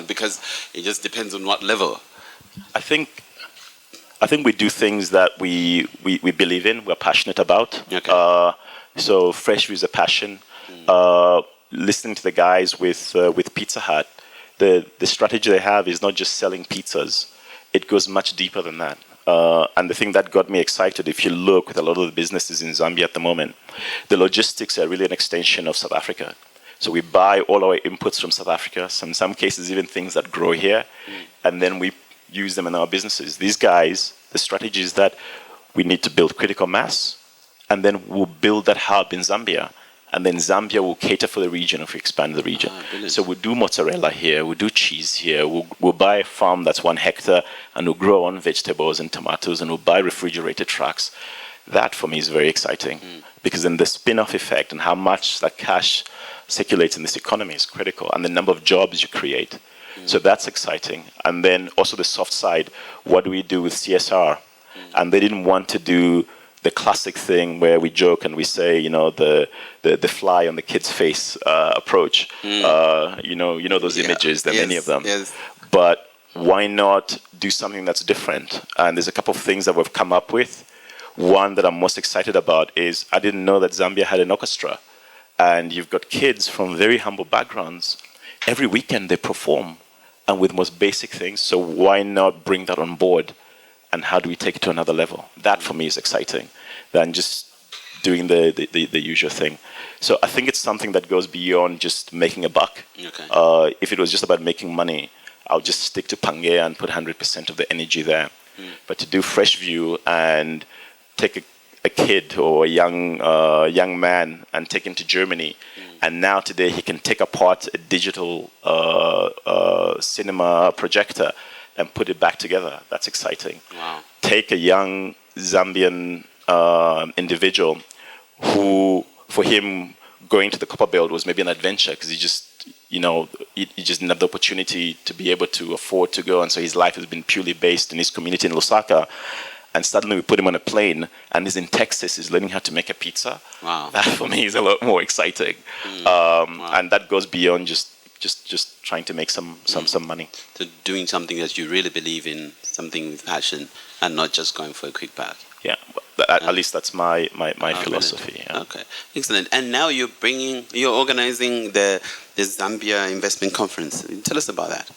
S1: Because it just depends on what level.
S2: I think we do things that we believe in, we're passionate about.
S1: Okay.
S2: So Fresh View is a passion. Listening to the guys with Pizza Hut, the strategy they have is not just selling pizzas. It goes much deeper than that. And the thing that got me excited, if you look with a lot of the businesses in Zambia at the moment, the logistics are really an extension of South Africa. So we buy all our inputs from South Africa, in some cases even things that grow here, and then we use them in our businesses. These guys, the strategy is that we need to build critical mass, and then we'll build that hub in Zambia. And then Zambia will cater for the region if we expand the region. So we'll do mozzarella here, we'll do cheese here, we'll buy a farm that's 1 hectare, and we'll grow on vegetables and tomatoes, and we'll buy refrigerated trucks. That for me is very exciting, because then the spin-off effect and how much that cash circulates in this economy is critical, and the number of jobs you create. So that's exciting. And then also the soft side, what do we do with CSR? And they didn't want to do the classic thing where we joke and we say, the fly on the kid's face approach. Those images, there are many of them.
S1: Yes.
S2: But why not do something that's different? And there's a couple of things that we've come up with. One that I'm most excited about is I didn't know that Zambia had an orchestra. And you've got kids from very humble backgrounds. Every weekend they perform, and with most basic things. So why not bring that on board? And how do we take it to another level? That for me is exciting than just doing the usual thing. So I think it's something that goes beyond just making a buck.
S1: Okay.
S2: If it was just about making money, I'll just stick to Pangaea and put 100% of the energy there. But to do Fresh View and take a kid or a young man and take him to Germany, and now today he can take apart a digital cinema projector and put it back together. That's exciting.
S1: Wow.
S2: Take a young Zambian individual who, for him, going to the copper belt was maybe an adventure because he just didn't have the opportunity to be able to afford to go, and so his life has been purely based in his community in Lusaka. And suddenly we put him on a plane, and he's in Texas. He's learning how to make a pizza.
S1: Wow.
S2: That for me is a lot more exciting,
S1: Wow.
S2: and that goes beyond just trying to make some money.
S1: So doing something that you really believe in, something with passion, and not just going for a quick buck.
S2: Yeah, at least that's my philosophy. Yeah.
S1: Okay, excellent. And now you're organizing the Zambia Investment Conference. Tell us about that.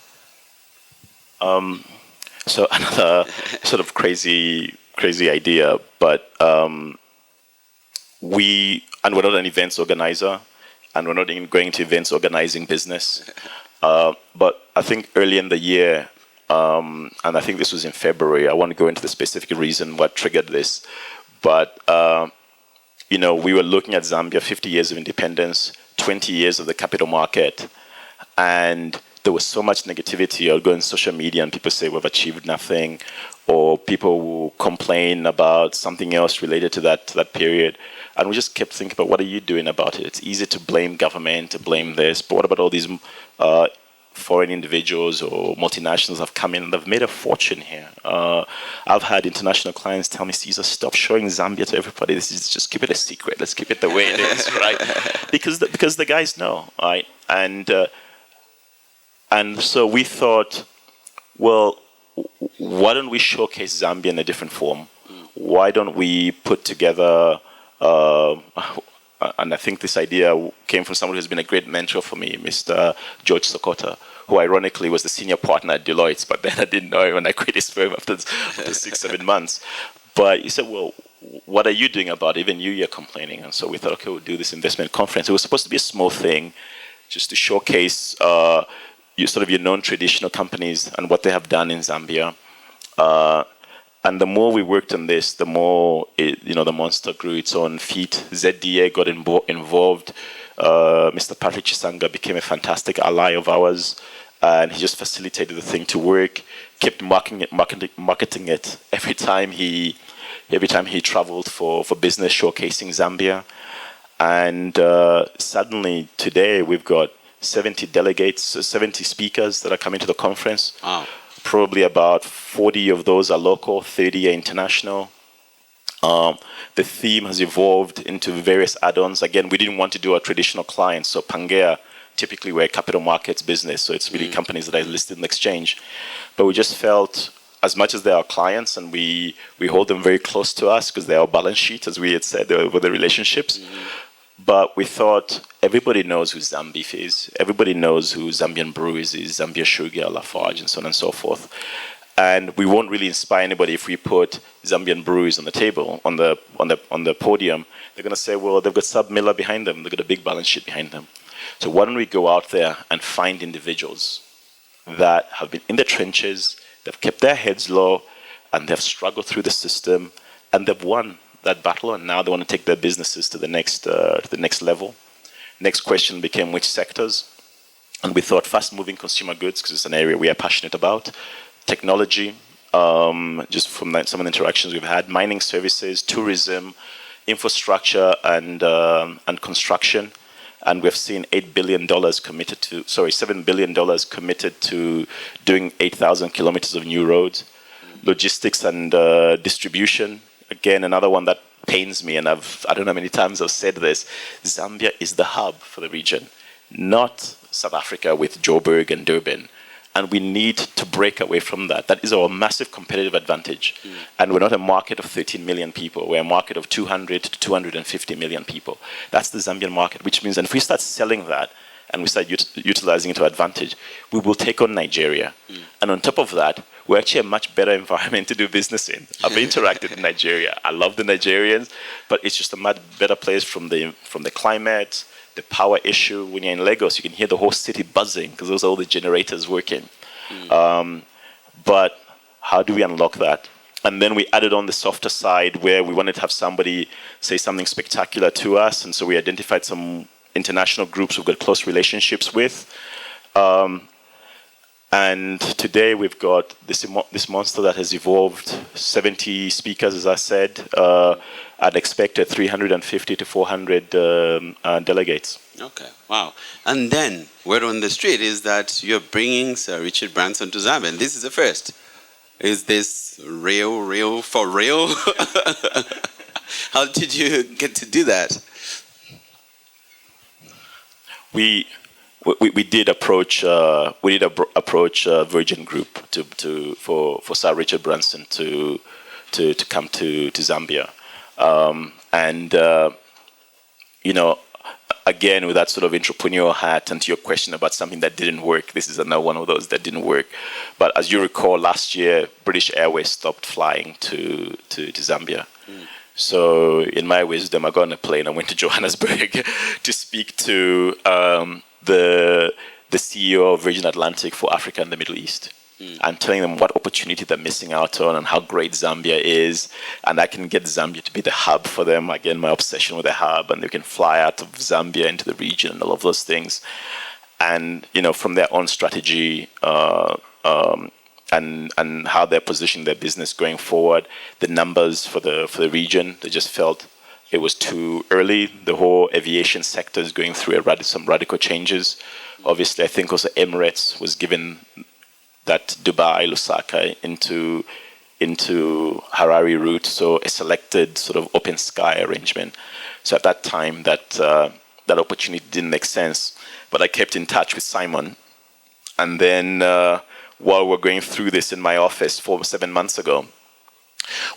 S2: So another sort of crazy idea, but we're not an events organizer, and we're not even going to events organizing business. But I think early in the year, and I think this was in February, I won't go into the specific reason what triggered this, but we were looking at Zambia, 50 years of independence, 20 years of the capital market, and there was so much negativity. I'll go on social media and people say we've achieved nothing, or people will complain about something else related to that period. And we just kept thinking about what are you doing about it? It's easy to blame government, to blame this, but what about all these foreign individuals or multinationals have come in and they've made a fortune here? I've had international clients tell me, Caesar, stop showing Zambia to everybody. This is just keep it a secret. Let's keep it the way it is, right? Because the guys know, right? And And so we thought, well, why don't we showcase Zambia in a different form? Why don't we put together, and I think this idea came from someone who's been a great mentor for me, Mr. George Sokota, who ironically was the senior partner at Deloitte, but then I didn't know him when I quit his firm after 6-7 months. But he said, well, what are you doing about it? Even you're complaining. And so we thought, okay, we'll do this investment conference. It was supposed to be a small thing, just to showcase your non-traditional companies and what they have done in Zambia. And the more we worked on this, the more the monster grew its own feet. ZDA got involved. Mr. Patrick Chisanga became a fantastic ally of ours, and he just facilitated the thing to work. Kept marketing it every time he traveled for business, showcasing Zambia. And suddenly today we've got 70 delegates, 70 speakers that are coming to the conference.
S1: Wow.
S2: Probably about 40 of those are local, 30 are international. The theme has evolved into various add-ons. Again, we didn't want to do our traditional clients. So Pangaea, typically we're a capital markets business. So it's really companies that are listed in the exchange. But we just felt, as much as they are clients and we hold them very close to us because they're our balance sheet, as we had said, over the relationships. But we thought everybody knows who Zambif is. Everybody knows who Zambian Breweries is, Zambia Sugar, Lafarge, and so on and so forth. And we won't really inspire anybody if we put Zambian Breweries on the table, on the podium. They're going to say, well, they've got Sub Miller behind them. They've got a big balance sheet behind them. So why don't we go out there and find individuals that have been in the trenches, they've kept their heads low, and they've struggled through the system, and they've won that battle, and now they want to take their businesses to the next level. Next question became which sectors, and we thought fast-moving consumer goods, because it's an area we are passionate about. Technology, just from some of the interactions we've had, mining services, tourism, infrastructure, and construction. And we've seen $7 billion committed to doing 8,000 kilometers of new roads. Logistics and distribution. Again, another one that pains me, and I don't know how many times I've said this, Zambia is the hub for the region, not South Africa with Joburg and Durban. And we need to break away from that. That is our massive competitive advantage. And we're not a market of 13 million people. We're a market of 200 to 250 million people. That's the Zambian market, which means that if we start selling that and we start utilizing it to advantage, we will take on Nigeria. And on top of that, we're actually a much better environment to do business in. I've interacted in Nigeria. I love the Nigerians, but it's just a much better place from the climate, the power issue. When you're in Lagos, you can hear the whole city buzzing because those are all the generators working. But how do we unlock that? And then we added on the softer side where we wanted to have somebody say something spectacular to us. And so we identified some international groups we've got close relationships with. And today we've got this monster that has evolved, 70 speakers, as I said. I'd expected 350 to 400 delegates.
S1: Okay, wow. And then, word on the street is that you're bringing Sir Richard Branson to Zambia, and this is the first. Is this real, for real? How did you get to do that? We did approach Virgin Group for Sir Richard Branson to come to Zambia, again with that sort of entrepreneurial hat, and to your question about something that didn't work, this is another one of those that didn't work. But as you recall, last year British Airways stopped flying to Zambia. So in my wisdom, I got on a plane and went to Johannesburg to speak to the CEO of Virgin Atlantic for Africa and the Middle East, and telling them what opportunity they're missing out on and how great Zambia is, and I can get Zambia to be the hub for them. Again, my obsession with the hub, and they can fly out of Zambia into the region and all of those things. And from their own strategy and how they're positioning their business going forward, the numbers for the region, they just felt it was too early. The whole aviation sector is going through some radical changes. Obviously, I think also Emirates was given that Dubai, Lusaka into Harare route, so a selected sort of open sky arrangement. So at that time, that opportunity didn't make sense. But I kept in touch with Simon,
S2: And then while we're going through this in my office 7 months ago,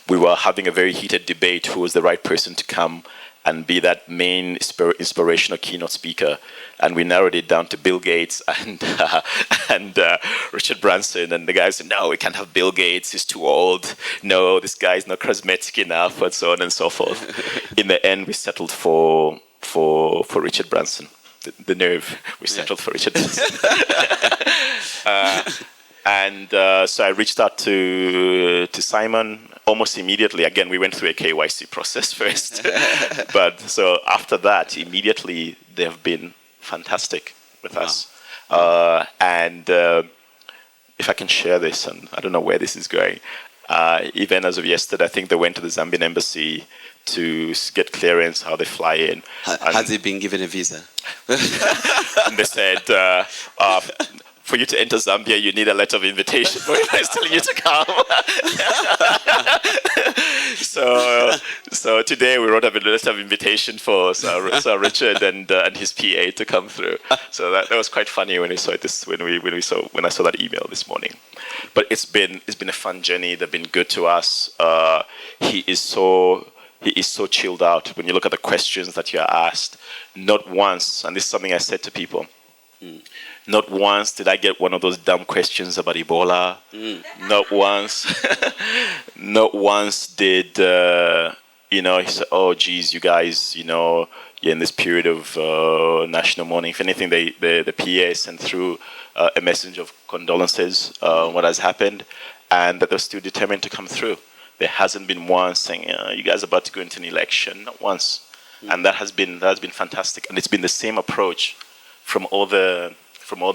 S2: we were having a very heated debate who was the right person to come and be that main inspirational keynote speaker. And we narrowed it down to Bill Gates and Richard Branson. And the guys said, no, we can't have Bill Gates, he's too old. No, this guy's not charismatic enough, and so on and so forth. In the end, we settled for Richard Branson. The nerve, we settled for Richard Branson. So I reached out to Simon almost immediately. Again, we went through a KYC process first. But so after that, immediately they've been fantastic with us. If I can share this, and I don't know where this is going, even as of yesterday, I think they went to the Zambian embassy to get clearance, how they fly in.
S1: Has he been given a visa?
S2: And they said, for you to enter Zambia, you need a letter of invitation for guys telling you to come. So today we wrote up a letter of invitation for Sir Richard and his PA to come through. So that was quite funny when we saw this when I saw that email this morning. But it's been a fun journey. They've been good to us. He is so chilled out. When you look at the questions that you're asked, not once, and this is something I said to people. Not once did I get one of those dumb questions about Ebola. Not once. Not once did, he said, oh, geez, you guys, you're in this period of national mourning. If anything, the PA sent through a message of condolences on what has happened, and that they're still determined to come through. There hasn't been once saying, you guys are about to go into an election. Not once. And that has been fantastic. And it's been the same approach from all the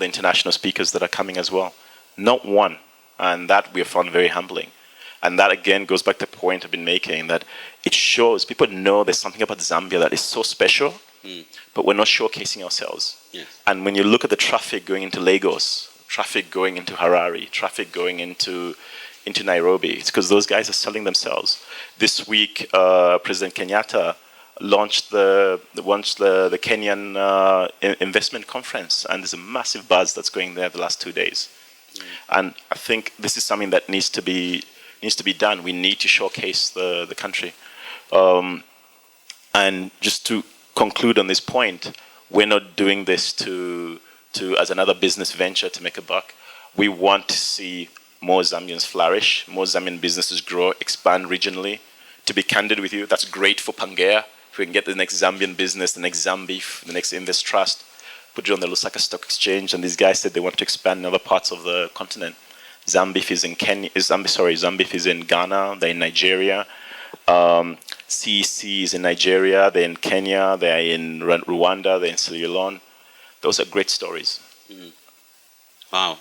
S2: international speakers that are coming as well. Not one. And that we have found very humbling. And that again goes back to the point I've been making, that it shows people know there's something about Zambia that is so special, but we're not showcasing ourselves.
S1: Yes.
S2: And when you look at the traffic going into Lagos, traffic going into Harare, traffic going into Nairobi, it's because those guys are selling themselves. This week, President Kenyatta launched the Kenyan Investment Conference, and there's a massive buzz that's going there the last 2 days. And I think this is something that needs to be done. We need to showcase the country. And just to conclude on this point, we're not doing this to as another business venture to make a buck. We want to see more Zambians flourish, more Zambian businesses grow, expand regionally. To be candid with you, that's great for Pangaea. If we can get the next Zambian business, the next Zambif, the next Invest Trust, put it on the Lusaka Stock Exchange, and these guys said they want to expand in other parts of the continent. Zambif is in Zambif is in Ghana, they're in Nigeria. CEC is in Nigeria, they're in Kenya, they're in Rwanda, they're in Sierra Leone. Those are great stories.
S1: Wow.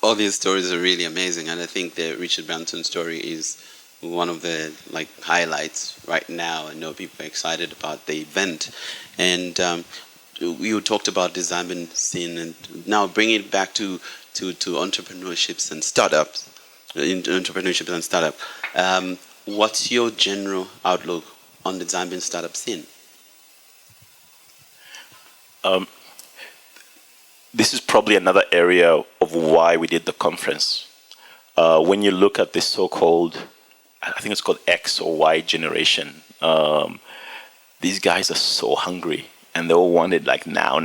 S1: All these stories are really amazing, and I think the Richard Branson story is one of the highlights right now. I know people are excited about the event, and you talked about the Zambian scene, and now bringing it back to entrepreneurships and startups. What's your general outlook on the Zambian startup scene?
S2: This is probably another area of why we did the conference. When you look at this so-called, I think it's called X or Y generation, these guys are so hungry and they all want it like now.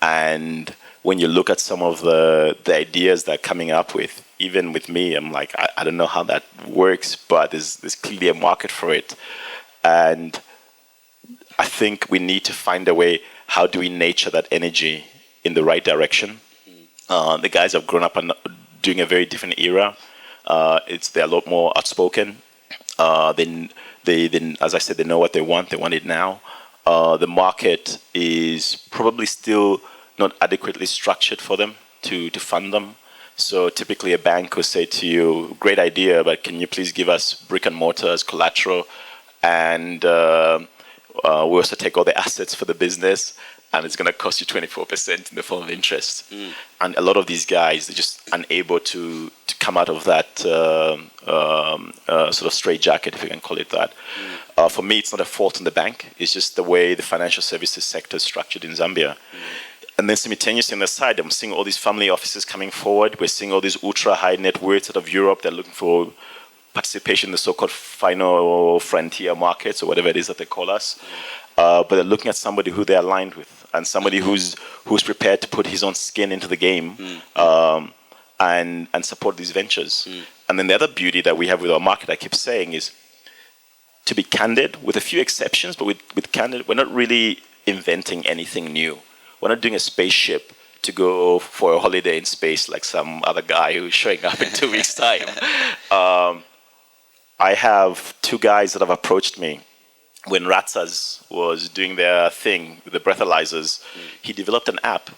S2: And when you look at some of the ideas they're coming up with, even with me, I'm like, I don't know how that works, but there's clearly a market for it. And I think we need to find a way, how do we nurture that energy in the right direction? The guys have grown up and doing a very different era. They're a lot more outspoken. Then, as I said, they know what they want it now. The market is probably still not adequately structured for them to fund them. So typically a bank will say to you, great idea, but can you please give us brick and mortar as collateral? And we also take all the assets for the business, and it's going to cost you 24% in the form of interest. And a lot of these guys are just unable to come out of that sort of straitjacket, if you can call it that. For me, it's not a fault in the bank. It's just the way the financial services sector is structured in Zambia. then simultaneously on the side, I'm seeing all these family offices coming forward. We're seeing all these ultra high net worths out of Europe. They're looking for participation in the so-called final frontier markets or whatever it is that they call us. But they're looking at somebody who they're aligned with and somebody who's prepared to put his own skin into the game and support these ventures. And then the other beauty that we have with our market, I keep saying, is to be candid, with a few exceptions, but with candid, we're not really inventing anything new. We're not doing a spaceship to go for a holiday in space like some other guy who's showing up in 2 weeks' time. I have two guys that have approached me. When Ratsas was doing their thing with the breathalyzers, he developed an app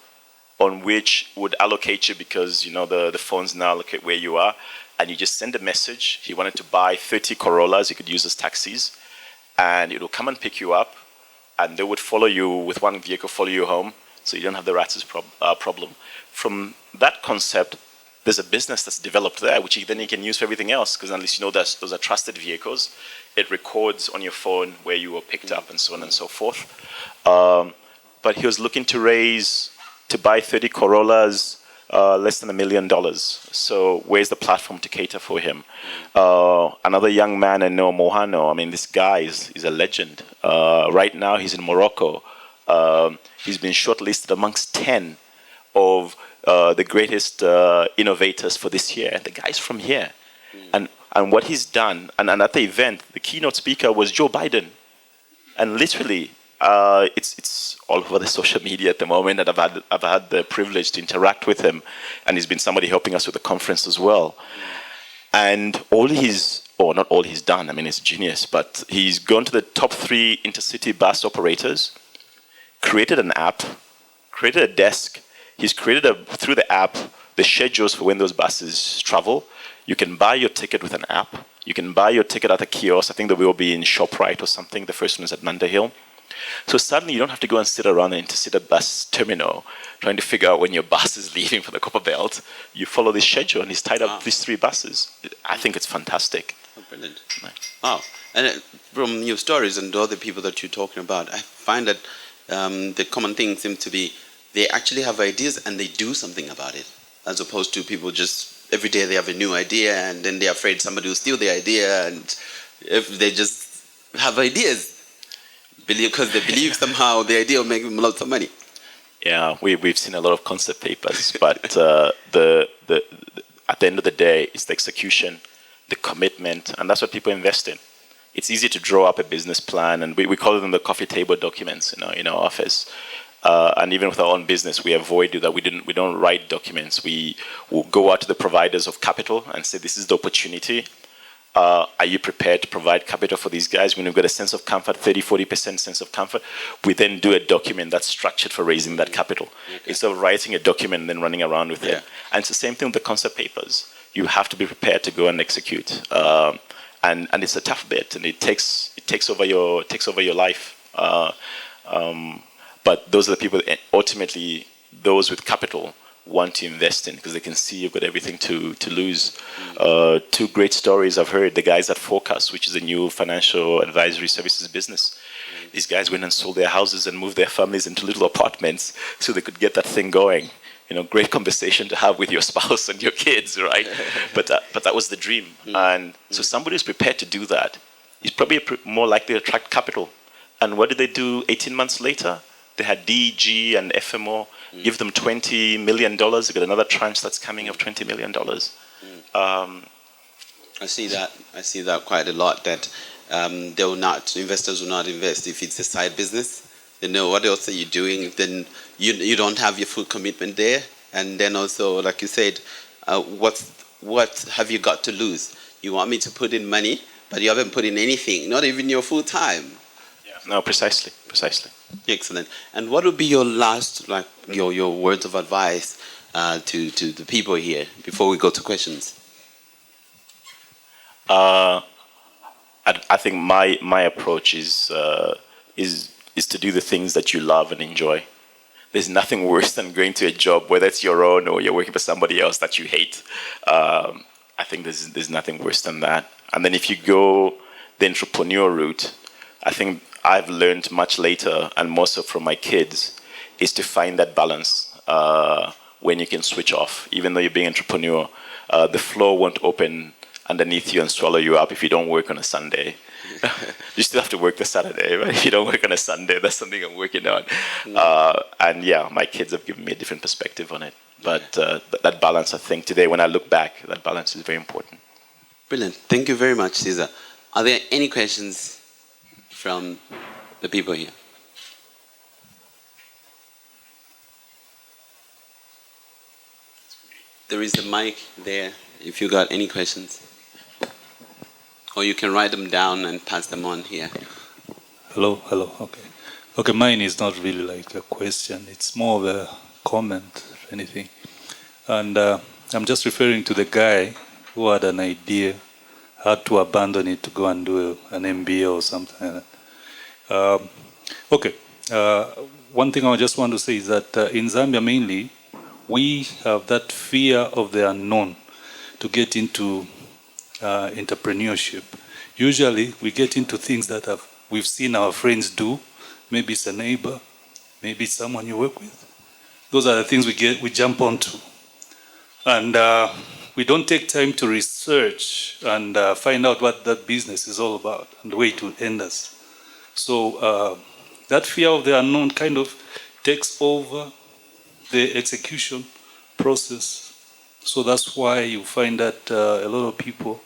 S2: on which would allocate you because, the phones now allocate where you are. And you just send a message. He wanted to buy 30 Corollas. You could use as taxis. And it will come and pick you up. And they would follow you with one vehicle, follow you home. So you don't have the Ratsas problem. From that concept, there's a business that's developed there, which then you can use for everything else, because at least those are trusted vehicles. It records on your phone where you were picked up and so on and so forth. But he was looking to buy 30 Corollas, less than $1 million. So where's the platform to cater for him? Another young man I know, Mohano, this guy is a legend. Right now he's in Morocco. He's been shortlisted amongst 10 of the greatest innovators for this year. The guy's from here. And what he's done, and at the event, the keynote speaker was Joe Biden. And literally, it's all over the social media at the moment, and I've had the privilege to interact with him. And he's been somebody helping us with the conference as well. And not all he's done, it's genius, but he's gone to the top 3 intercity bus operators, created an app, created a desk. He's created through the app the schedules for when those buses travel. You can buy your ticket with an app. You can buy your ticket at a kiosk. I think that will be in ShopRite or something. The first one is at Nanda Hill. So suddenly you don't have to go and sit around an intercity bus terminal trying to figure out when your bus is leaving for the Copper Belt. You follow this schedule, and he's tied up these 3 buses. I think it's fantastic.
S1: Oh, brilliant. Wow. And from your stories and all the people that you're talking about, I find that the common thing seems to be they actually have ideas and they do something about it, as opposed to people just every day they have a new idea and then they're afraid somebody will steal the idea, and if they just have ideas because they believe somehow the idea will make them lots of money.
S2: Yeah, we've seen a lot of concept papers, but at the end of the day, it's the execution, the commitment, and that's what people invest in. It's easy to draw up a business plan, and we call them the coffee table documents in our office. And even with our own business, we avoid that. We don't write documents. We will go out to the providers of capital and say, this is the opportunity. Are you prepared to provide capital for these guys? When we've got a sense of comfort, 30-40% sense of comfort, we then do a document that's structured for raising that capital. Okay. Instead of writing a document and then running around with it. And it's the same thing with the concept papers. You have to be prepared to go and execute. And it's a tough bit, and it takes over your life. But those are the people that ultimately, those with capital, want to invest in, because they can see you've got everything to lose. 2 great stories I've heard. The guys at Focus, which is a new financial advisory services business. These guys went and sold their houses and moved their families into little apartments so they could get that thing going. Great conversation to have with your spouse and your kids, right? But that was the dream. And so somebody who's prepared to do that is probably more likely to attract capital. And what did they do 18 months later? They had DG and FMO give them $20 million. They got another tranche that's coming of $20 million.
S1: I see that quite a lot, that investors will not invest if it's a side business. They know what else are you doing, then you don't have your full commitment there. And then also, like you said, what have you got to lose? You want me to put in money, but you haven't put in anything, not even your full time.
S2: Yeah. No, precisely.
S1: Excellent. And what would be your last, your words of advice to the people here before we go to questions?
S2: I think my approach is to do the things that you love and enjoy. There's nothing worse than going to a job, whether it's your own or you're working for somebody else that you hate. I think there's nothing worse than that. And then if you go the entrepreneur route, I think I've learned much later, and more so from my kids, is to find that balance when you can switch off. Even though you're being an entrepreneur, the floor won't open underneath you and swallow you up if you don't work on a Sunday. You still have to work the Saturday, right? If you don't work on a Sunday, that's something I'm working on. And yeah, my kids have given me a different perspective on it. But that balance, I think today when I look back, that balance is very important.
S1: Brilliant. Thank you very much, Caesar. Are there any questions from the people here? There is a mic there if you got any questions. Or you can write them down and pass them on here.
S3: Hello, okay. Okay, mine is not really like a question. It's more of a comment, if anything. And I'm just referring to the guy who had an idea, had to abandon it to go and do an MBA or something like that. Okay, one thing I just want to say is that in Zambia mainly, we have that fear of the unknown to get into entrepreneurship. Usually we get into things that we've seen our friends do. Maybe it's a neighbor, maybe it's someone you work with. Those are the things we jump onto. And we don't take time to research and find out what that business is all about and where it will end us. So that fear of the unknown kind of takes over the execution process. So that's why you find that a lot of people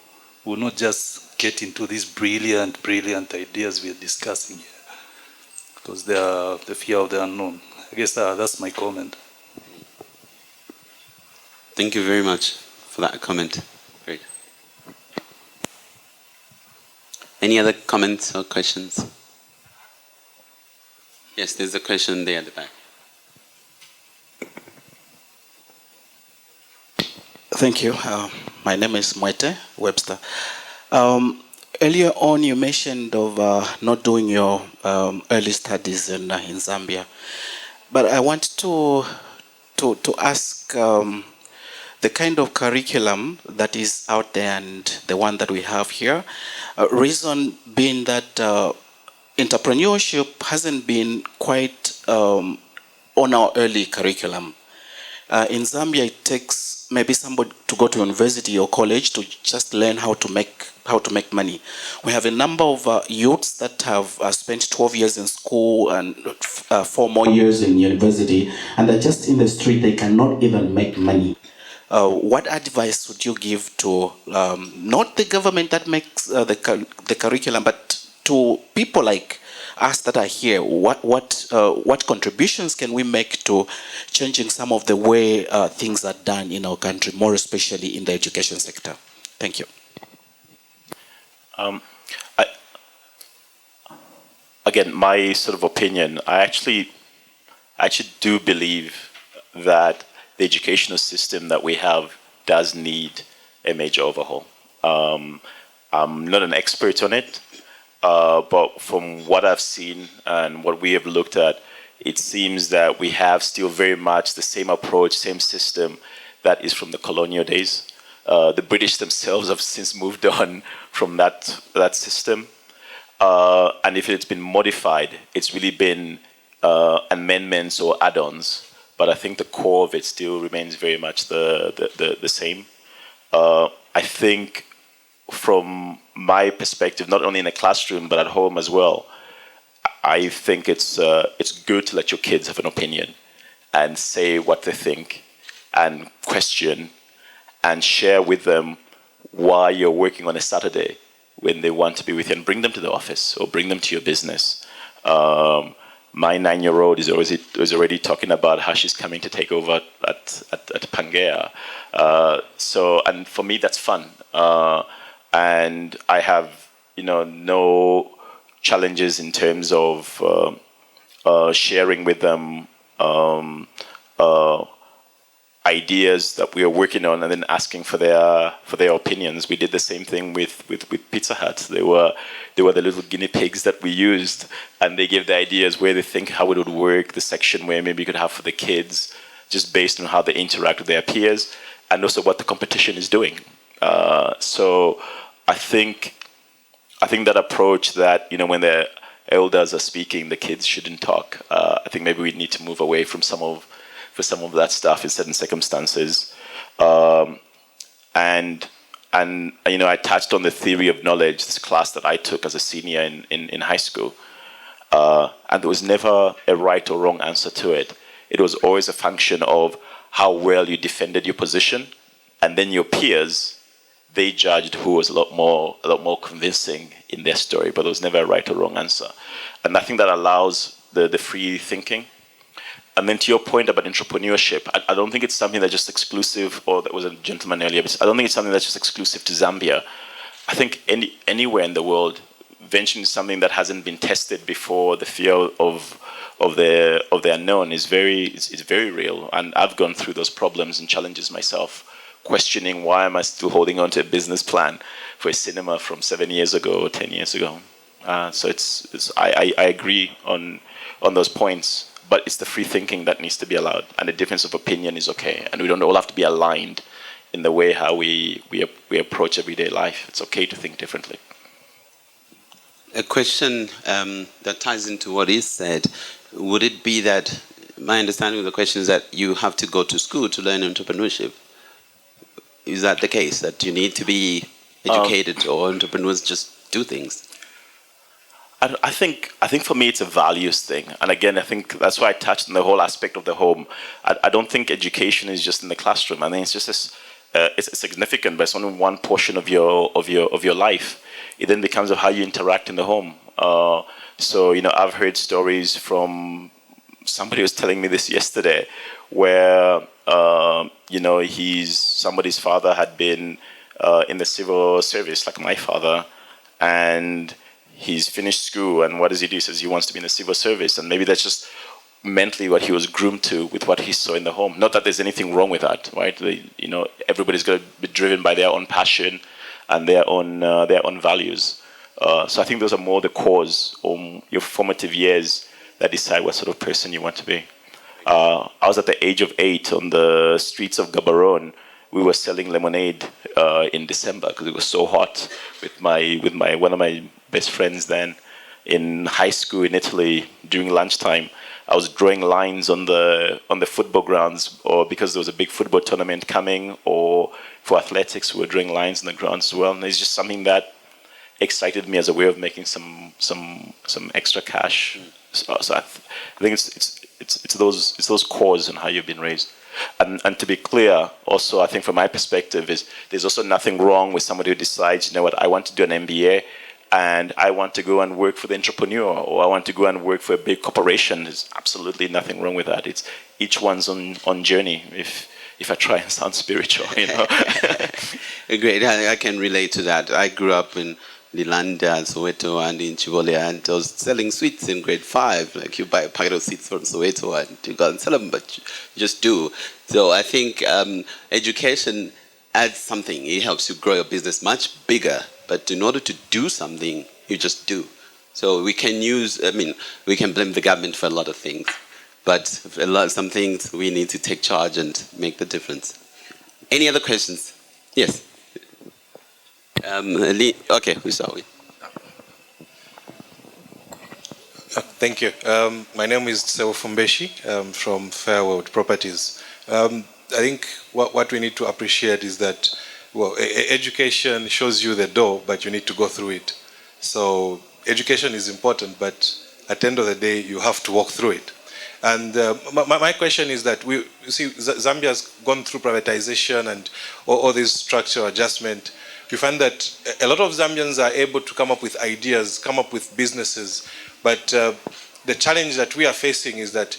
S3: will not just get into these brilliant ideas we are discussing here, because they are the fear of the unknown. I guess that's my comment.
S1: Thank you very much for that comment. Great. Any other comments or questions? Yes, there's a question there at the back.
S4: Thank you. My name is Mwete Webster. Earlier on, you mentioned of not doing your early studies in Zambia, but I want to ask the kind of curriculum that is out there and the one that we have here. Reason being that entrepreneurship hasn't been quite on our early curriculum. In Zambia, it takes maybe somebody to go to university or college to just learn how to make money. We have a number of youths that have spent 12 years in school and 4 more years in university, and they're just in the street. They cannot even make money. What advice would you give to not the government that makes the curriculum, but to people like us that are here? What contributions can we make to changing some of the way things are done in our country, more especially in the education sector? Thank you.
S2: Again, my sort of opinion, I actually do believe that the educational system that we have does need a major overhaul. I'm not an expert on it, but from what I've seen and what we have looked at, it seems that we have still very much the same approach, same system that is from the colonial days. The British themselves have since moved on from that system. And if it's been modified, it's really been amendments or add-ons. But I think the core of it still remains very much the same. I think from my perspective, not only in the classroom, but at home as well, I think it's good to let your kids have an opinion and say what they think and question and share with them why you're working on a Saturday when they want to be with you, and bring them to the office or bring them to your business. My 9-year-old is already talking about how she's coming to take over at Pangaea. And for me, that's fun. And I have, no challenges in terms of sharing with them ideas that we are working on, and then asking for their opinions. We did the same thing with Pizza Hut. They were the little guinea pigs that we used, and they gave the ideas where they think how it would work, the section where maybe you could have for the kids, just based on how they interact with their peers, and also what the competition is doing. So I think that approach that when the elders are speaking, the kids shouldn't talk. I think maybe we need to move away from some of that stuff in certain circumstances. And I touched on the theory of knowledge, this class that I took as a senior in high school. And there was never a right or wrong answer to it. It was always a function of how well you defended your position, and then your peers, they judged who was a lot more convincing in their story, but there was never a right or wrong answer. And I think that allows the free thinking. And then to your point about entrepreneurship, I don't think it's something that's just exclusive, or that was a gentleman earlier, but I don't think it's something that's just exclusive to Zambia. I think anywhere in the world, venturing is something that hasn't been tested before. The fear of the unknown is very real, and I've gone through those problems and challenges myself, questioning why am I still holding on to a business plan for a cinema from 7 years ago or 10 years ago. So I agree on those points, but it's the free thinking that needs to be allowed, and the difference of opinion is okay, and we don't all have to be aligned in the way how we approach everyday life. It's okay to think differently.
S1: A question that ties into what is said, would it be that, my understanding of the question is that you have to go to school to learn entrepreneurship? Is that the case, that you need to be educated, or entrepreneurs just do things?
S2: I think for me it's a values thing, and again I think that's why I touched on the whole aspect of the home. I don't think education is just in the classroom. I think it's just it's significant, but it's only one portion of your life. It then becomes of how you interact in the home. So I've heard stories from somebody who was telling me this yesterday, where somebody's father had been in the civil service, like my father, and he's finished school, and what does he do? He says he wants to be in the civil service, and maybe that's just mentally what he was groomed to with what he saw in the home. Not that there's anything wrong with that, right? Everybody's got to be driven by their own passion and their own values. So I think those are more the cause, or your formative years, that decide what sort of person you want to be. I was at the age of 8 on the streets of Gaborone. We were selling lemonade in December because it was so hot with one of my best friends then in high school in Italy. During lunchtime, I was drawing lines on the football grounds, or because there was a big football tournament coming, or for athletics, we were drawing lines on the grounds as well. And it's just something that excited me as a way of making some extra cash. So I think it's those cores and how you've been raised. And to be clear, also, I think from my perspective, is there's also nothing wrong with somebody who decides, you know what, I want to do an MBA and I want to go and work for the entrepreneur, or I want to go and work for a big corporation. There's absolutely nothing wrong with that. It's each one's on journey, if I try and sound spiritual,
S1: Great, I can relate to that. I grew up in Lilanda, Soweto, and in Siwale, and I was selling sweets in grade 5. Like, you buy a packet of sweets from Soweto and you go and sell them, but you just do. So I think education adds something. It helps you grow your business much bigger, but in order to do something, you just do. So we can we can blame the government for a lot of things, but some things we need to take charge and make the difference. Any other questions? Yes. Okay, who shall we?
S5: Thank you. My name is Sewo Fumbeshi from Fairworld Properties. I think what we need to appreciate is that, education shows you the door, but you need to go through it. So education is important, but at the end of the day, you have to walk through it. And my question is that you see, Zambia has gone through privatization and all this structural adjustment. We find that a lot of Zambians are able to come up with ideas, come up with businesses, but the challenge that we are facing is that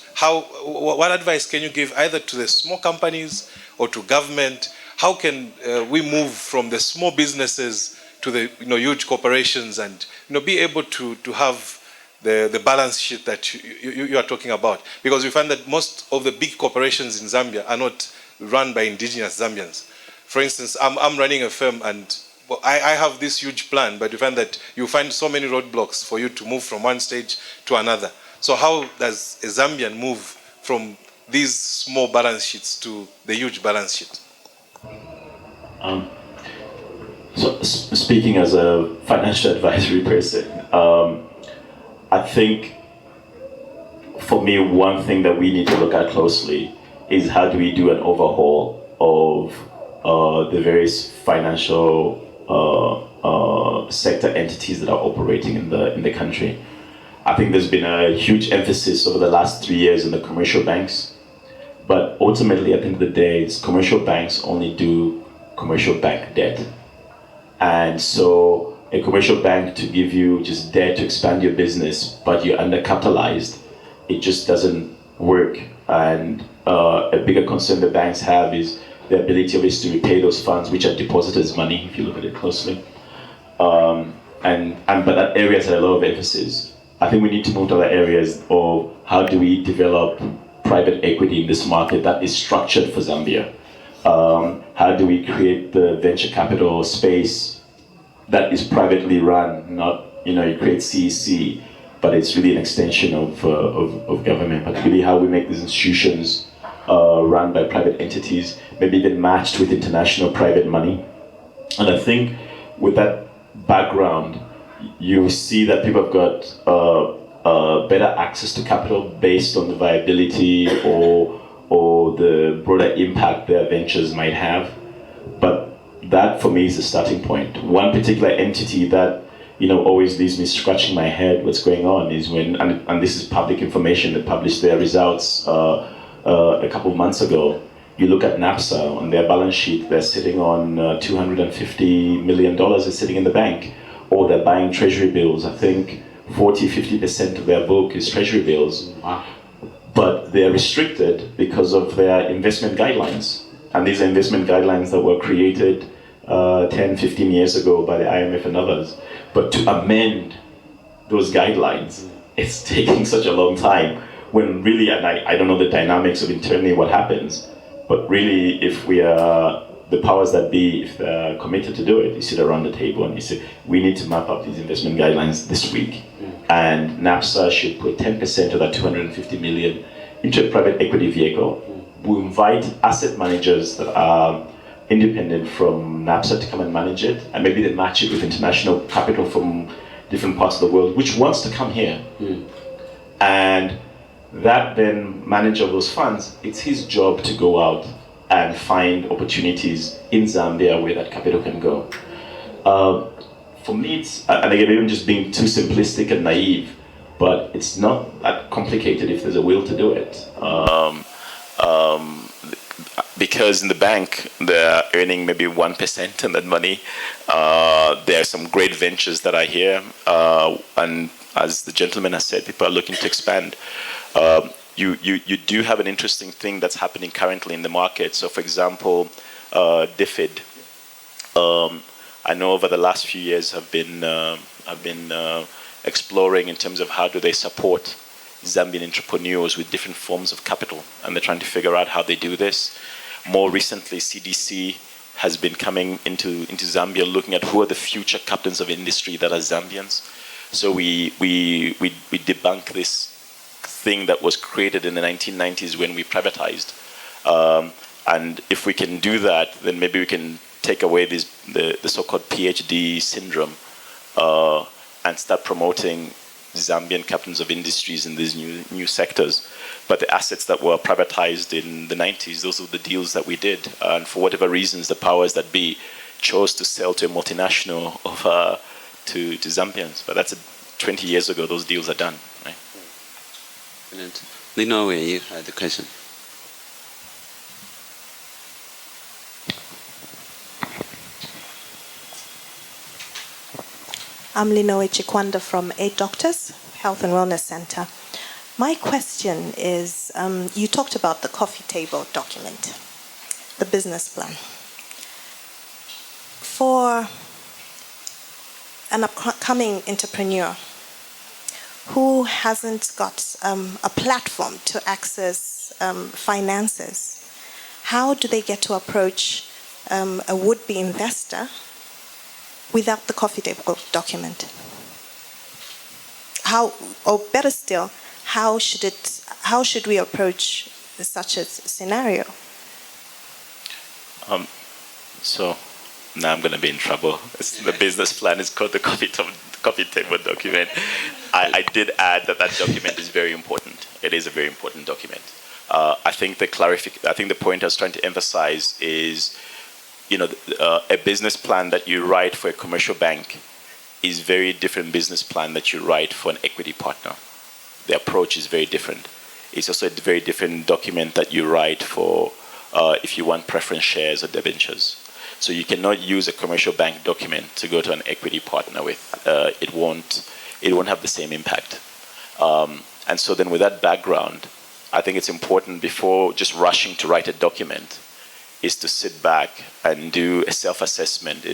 S5: what advice can you give either to the small companies or to government? How can we move from the small businesses to the huge corporations and be able to have the balance sheet that you are talking about? Because we find that most of the big corporations in Zambia are not run by indigenous Zambians. For instance, I'm running a firm and I have this huge plan, but you find that you find so many roadblocks for you to move from one stage to another. So how does a Zambian move from these small balance sheets to the huge balance sheet?
S2: So speaking as a financial advisory person, I think for me, one thing that we need to look at closely is how do we do an overhaul of the various financial sector entities that are operating in the country. I think there's been a huge emphasis over the last 3 years on the commercial banks, but ultimately, at the end of the day, commercial banks only do commercial bank debt. And so a commercial bank to give you just debt to expand your business, but you're undercapitalized, it just doesn't work. And a bigger concern the banks have is the ability of us to repay those funds, which are depositors' money, if you look at it closely. But that area has a lot of emphasis. I think we need to move to other areas of how do we develop private equity in this market that is structured for Zambia. How do we create the venture capital space that is privately run, not, you create CEC, but it's really an extension of government, particularly how we make these institutions run by private entities, maybe even matched with international private money. And I think with that background, you see that people have got better access to capital based on the viability or the broader impact their ventures might have. But that for me is the starting point. One particular entity that always leaves me scratching my head what's going on is when, and this is public information, that published their results a couple of months ago. You look at NAPSA, on their balance sheet, they're sitting on $250 million is sitting in the bank, or they're buying treasury bills. I think 40-50% of their book is treasury bills. Wow. But they're restricted because of their investment guidelines. And these are investment guidelines that were created 10-15 years ago by the IMF and others. But to amend those guidelines, it's taking such a long time, when really, and I don't know the dynamics of internally what happens, but really, if we are the powers that be, if they're committed to do it, you sit around the table and you say, we need to map up these investment guidelines this week. And NAPSA should put 10% of that 250 million into a private equity vehicle. We invite asset managers that are independent from NAPSA to come and manage it, and maybe they match it with international capital from different parts of the world, which wants to come here. And that then manager of those funds, it's his job to go out and find opportunities in Zambia where that capital can go. For me, it's, and again, even just being too simplistic and naive, but it's not that complicated if there's a will to do it. Because in the bank, they're earning maybe 1% on that money. There are some great ventures that are here. And as the gentleman has said, people are looking to expand. You do have an interesting thing that's happening currently in the market. So, for example, DFID. I know over the last few years have been exploring in terms of how do they support Zambian entrepreneurs with different forms of capital, and they're trying to figure out how they do this. More recently, CDC has been coming into Zambia, looking at who are the future captains of industry that are Zambians. So we debunk this thing that was created in the 1990s when we privatized. And if we can do that, then maybe we can take away the so-called PhD syndrome and start promoting Zambian captains of industries in these new sectors. But the assets that were privatized in the 90s, those were the deals that we did. And for whatever reasons, the powers that be chose to sell to a multinational to Zambians. But that's 20 years ago, those deals are done. Right?
S1: Brilliant. Leelai'housing, you had the question.
S6: I'm Leelai'housing Chikwanda from 8 Doctors, Health and Wellness Center. My question is, you talked about the coffee table document, the business plan. For an upcoming entrepreneur who hasn't got a platform to access finances, how do they get to approach a would-be investor without the coffee table document? How, or better still, how should we approach such a scenario?
S2: So now I'm going to be in trouble. The business plan is called the coffee table document. I did add that document is very important. It is a very important document. I think the point I was trying to emphasize is, a business plan that you write for a commercial bank is very different business plan that you write for an equity partner. The approach is very different. It's also a very different document that you write for if you want preference shares or debentures. So you cannot use a commercial bank document to go to an equity partner with. It won't have the same impact. And so then with that background, I think it's important before just rushing to write a document is to sit back and do a self-assessment.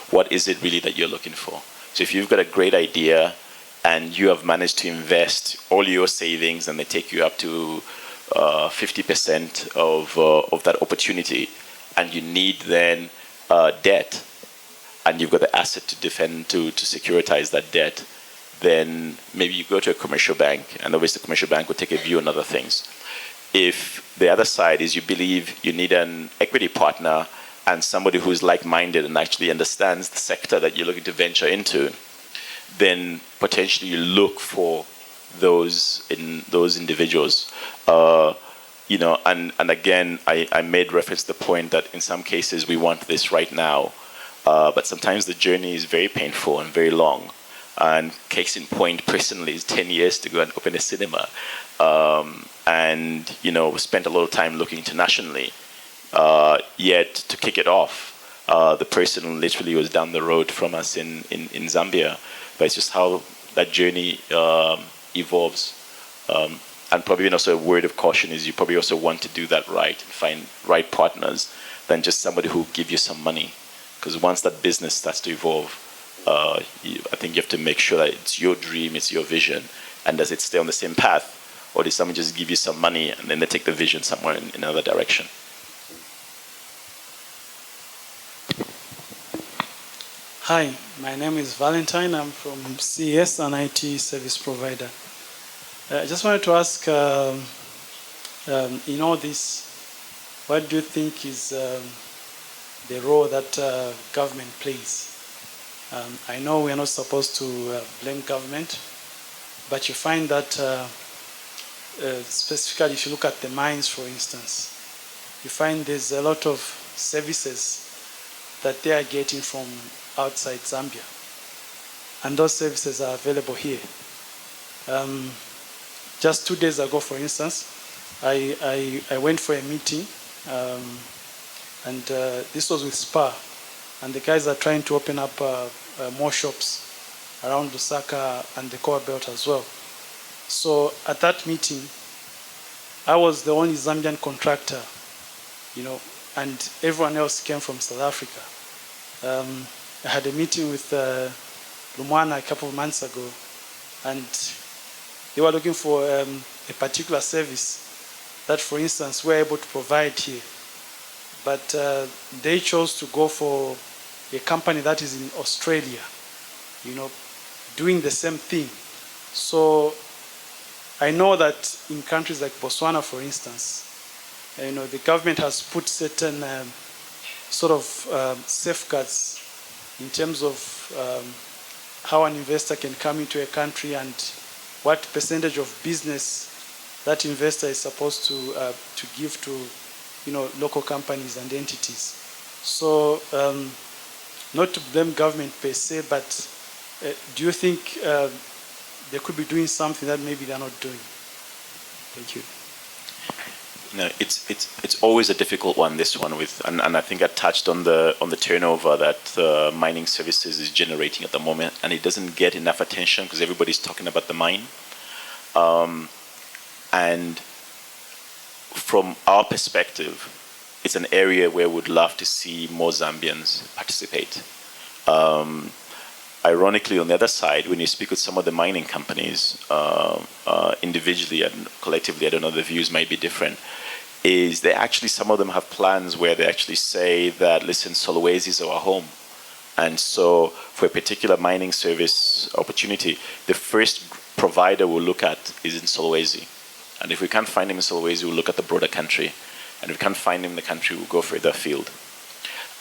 S2: What is it really that you're looking for? So if you've got a great idea and you have managed to invest all your savings and they take you up to 50% of that opportunity, and you need then debt, and you've got the asset to defend, to securitize that debt, then maybe you go to a commercial bank, and obviously the commercial bank will take a view on other things. If the other side is you believe you need an equity partner and somebody who's like-minded and actually understands the sector that you're looking to venture into, then potentially you look for those individuals. And again, I made reference to the point that in some cases we want this right now, but sometimes the journey is very painful and very long. And case in point, personally, is 10 years to go and open a cinema. And spent a lot of time looking internationally. Yet to kick it off, the person literally was down the road from us in Zambia. But it's just how that journey evolves. And probably also a word of caution is you probably also want to do that right and find right partners than just somebody who will give you some money. Because once that business starts to evolve, I think you have to make sure that it's your dream, it's your vision, and does it stay on the same path? Or does someone just give you some money and then they take the vision somewhere in another direction?
S7: Hi, my name is Valentine. I'm from CES, an IT service provider. I just wanted to ask, in all this, what do you think is the role that government plays? I know we are not supposed to blame government, but you find that specifically if you look at the mines, for instance, you find there's a lot of services that they are getting from outside Zambia. And those services are available here. Just 2 days ago, for instance, I went for a meeting, and this was with SPAR, and the guys are trying to open up more shops around Lusaka and the core belt as well. So at that meeting, I was the only Zambian contractor, and everyone else came from South Africa. I had a meeting with Lumwana a couple of months ago, and they were looking for a particular service that, for instance, we're able to provide here. But they chose to go for a company that is in Australia, doing the same thing. So I know that in countries like Botswana, for instance, the government has put certain sort of safeguards in terms of how an investor can come into a country and what percentage of business that investor is supposed to give to local companies and entities. So not to blame government per se, but do you think they could be doing something that maybe they're not doing? Thank you.
S2: No, it's always a difficult one. This one and I think I touched on the turnover that mining services is generating at the moment, and it doesn't get enough attention because everybody's talking about the mine. And from our perspective, it's an area where we'd love to see more Zambians participate. Ironically, on the other side, when you speak with some of the mining companies, individually and collectively, I don't know, the views might be different, is they actually, some of them have plans where they actually say that, listen, Solwezi is our home. And so for a particular mining service opportunity, the first provider we'll look at is in Solwezi. And if we can't find him in Solwezi, we'll look at the broader country. And if we can't find him in the country, we'll go further afield.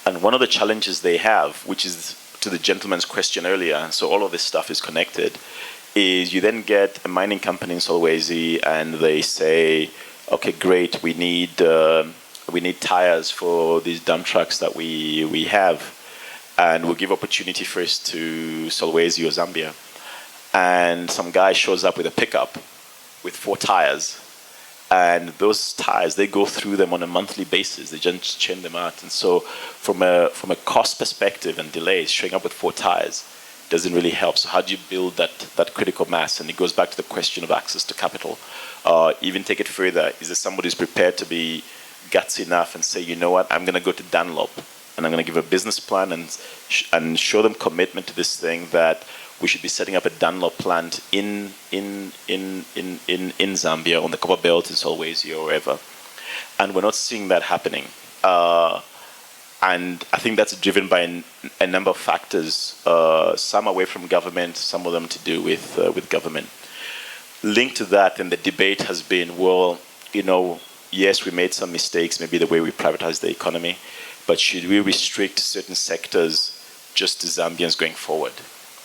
S2: And one of the challenges they have, which is to the gentleman's question earlier, so all of this stuff is connected, is you then get a mining company in Solwezi and they say, okay, great, we need tires for these dump trucks that we have, and we'll give opportunity first to Solwezi or Zambia. And some guy shows up with a pickup with 4 tires, and those tires, they go through them on a monthly basis. They just chain them out. And so from a cost perspective and delays, showing up with 4 tires doesn't really help. So how do you build that critical mass? And it goes back to the question of access to capital. Even take it further, is there somebody who's prepared to be gutsy enough and say, you know what, I'm going to go to Dunlop and I'm going to give a business plan and show them commitment to this thing, that we should be setting up a Dunlop plant in Zambia on the Copper Belt in Solwezi or wherever. And we're not seeing that happening. And I think that's driven by a number of factors, some away from government, some of them to do with government. Linked to that, and the debate has been, well, you know, yes, we made some mistakes, maybe the way we privatized the economy, but should we restrict certain sectors just to Zambians going forward?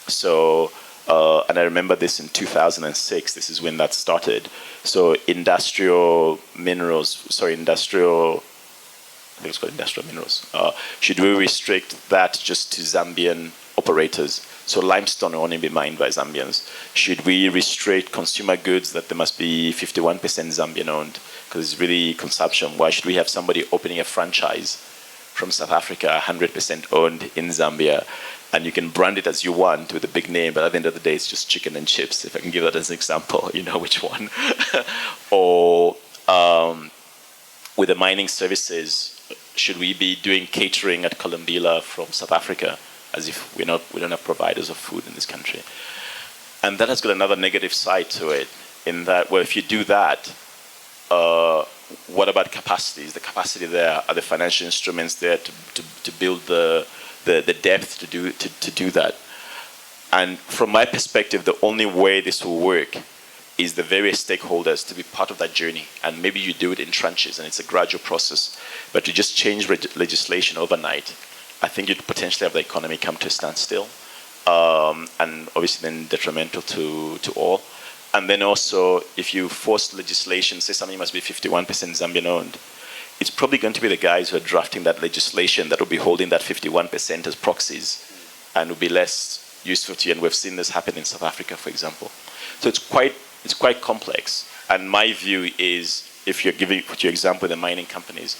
S2: So, and I remember this in 2006, this is when that started. So industrial minerals, I think it's called industrial minerals. Should we restrict that just to Zambian operators? So limestone will only be mined by Zambians. Should we restrict consumer goods that there must be 51% Zambian owned? Because it's really consumption. Why should we have somebody opening a franchise from South Africa, 100% owned in Zambia? And you can brand it as you want with a big name, but at the end of the day, it's just chicken and chips. If I can give that as an example, you know which one. Or with the mining services, should we be doing catering at Columbia from South Africa, as if we don't have providers of food in this country? And that has got another negative side to it, in that, well, if you do that, what about capacity? Is the capacity there? Are the financial instruments there to build the depth to do that? And from my perspective, the only way this will work is the various stakeholders to be part of that journey. And maybe you do it in tranches, and it's a gradual process. But to just change legislation overnight, I think you'd potentially have the economy come to a standstill, and obviously then detrimental to all. And then also, if you force legislation, say something must be 51% Zambian owned, it's probably going to be the guys who are drafting that legislation that will be holding that 51% as proxies, and will be less useful to you. And we've seen this happen in South Africa, for example. So it's quite complex. And my view is, if you're giving, put your example with the mining companies,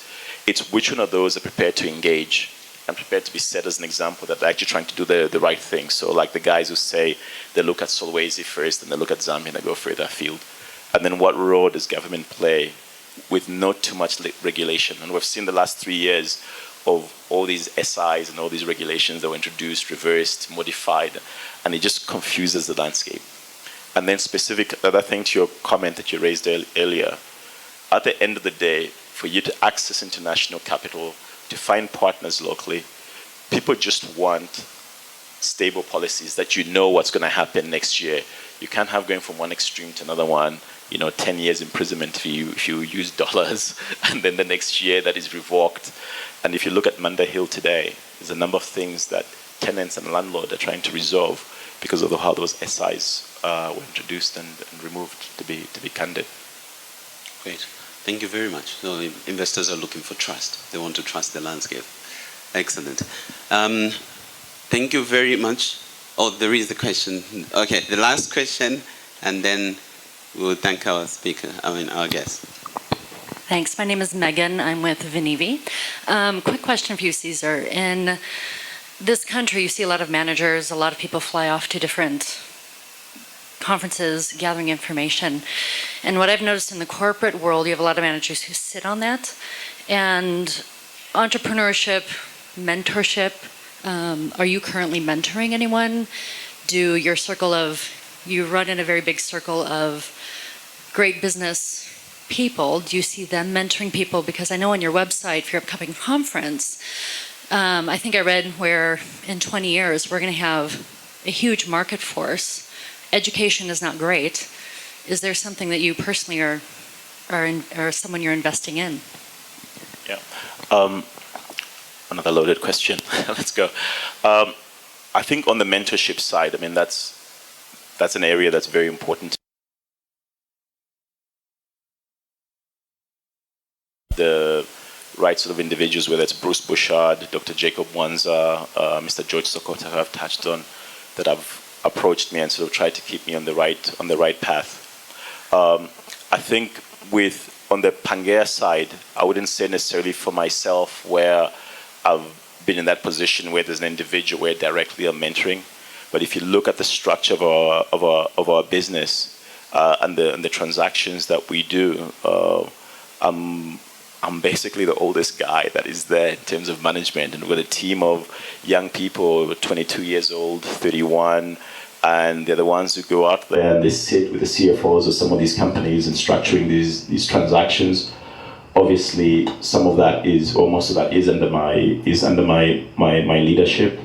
S2: it's which one of those are prepared to engage and prepared to be set as an example that they're actually trying to do the right thing. So like the guys who say they look at Solwezi first and they look at Zambia and they go further afield. And then what role does government play with not too much regulation? And we've seen the last 3 years of all these SIs and all these regulations that were introduced, reversed, modified, and it just confuses the landscape. And then specific, other thing to your comment that you raised earlier, at the end of the day, for you to access international capital, to find partners locally, people just want stable policies that you know what's going to happen next year. You can't have going from one extreme to another one, 10 years imprisonment if you use dollars, and then the next year that is revoked. And if you look at Manda Hill today, there's a number of things that tenants and landlords are trying to resolve because of how those SIs were introduced and removed, to be candid.
S1: Great. Thank you very much. So investors are looking for trust. They want to trust the landscape. Excellent. Thank you very much. Oh, there is a question. Okay, the last question, and then we'll thank our speaker, our guest.
S8: Thanks. My name is Megan. I'm with Vinivi. Quick question for you, Cesar. In this country, you see a lot of managers, a lot of people fly off to different conferences, gathering information. And what I've noticed in the corporate world, you have a lot of managers who sit on that. And entrepreneurship, mentorship, are you currently mentoring anyone? Do your circle of, you run in a very big circle of great business people, do you see them mentoring people? Because I know on your website for your upcoming conference, I think I read where in 20 years we're going to have a huge market force. Education is not great. Is there something that you personally or someone you're investing in?
S2: Yeah. Another loaded question. Let's go. I think on the mentorship side, that's an area that's very important. The right sort of individuals, whether it's Bruce Bouchard, Dr. Jacob Wanza, Mr. George Sokota, who I've touched on, that have approached me and sort of tried to keep me on the right path. I think on the Pangea side, I wouldn't say necessarily for myself where I've been in that position where there's an individual where directly I'm mentoring. But if you look at the structure of our business and the transactions that we do, I'm basically the oldest guy that is there in terms of management, and with a team of young people, 22 years old, 31, and they're the ones who go out there and they sit with the CFOs of some of these companies and structuring these transactions. Obviously, some of that is, or most of that is under my leadership.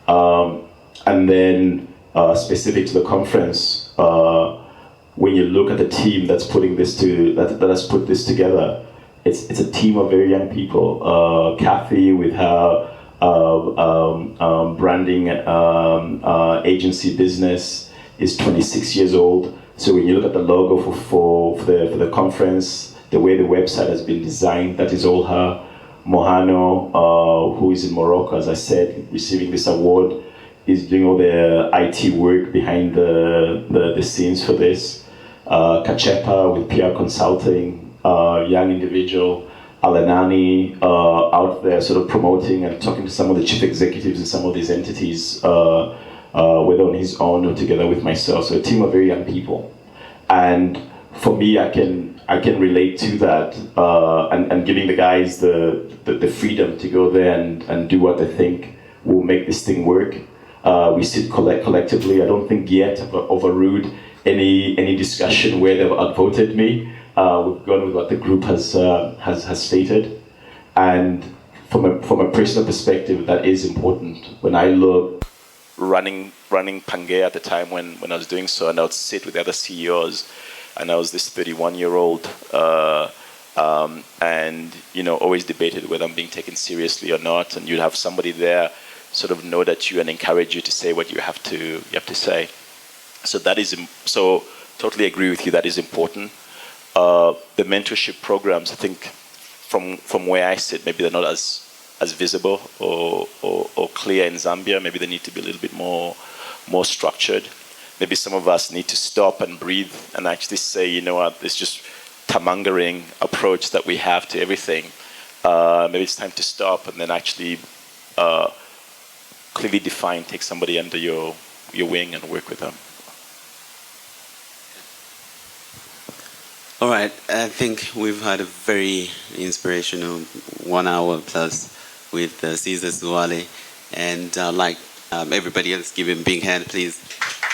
S2: And then specific to the conference, when you look at the team that's putting this that has put this together, it's a team of very young people. Kathy with her branding agency business is 26 years old. So when you look at the logo for the conference, the way the website has been designed, that is all her. Mohano, who is in Morocco, as I said, receiving this award, is doing all the IT work behind the scenes for this. Kachepa with PR Consulting, young individual. Alanani out there sort of promoting and talking to some of the chief executives in some of these entities, whether on his own or together with myself. So a team of very young people. And for me, I can relate to that, and giving the guys the freedom to go there and do what they think will make this thing work. We sit collectively. I don't think yet I've overruled any discussion where they've outvoted me. We've gone with what the group has stated, and from a personal perspective, that is important. When I look running Pangea at the time when I was doing so, and I would sit with the other CEOs, and I was this 31-year-old, and always debated whether I'm being taken seriously or not, and you'd have somebody there sort of nod at you and encourage you to say what you have to say. So that is totally agree with you. That is important. The mentorship programs, I think, from where I sit, maybe they're not as visible or clear in Zambia. Maybe they need to be a little bit more structured. Maybe some of us need to stop and breathe and actually say, you know what, this just tamangering approach that we have to everything. Maybe it's time to stop and then actually clearly define, take somebody under your wing and work with them.
S1: All right, I think we've had a very inspirational 1 hour plus with Cesar Siwale, and I'd like everybody else give him a big hand, please.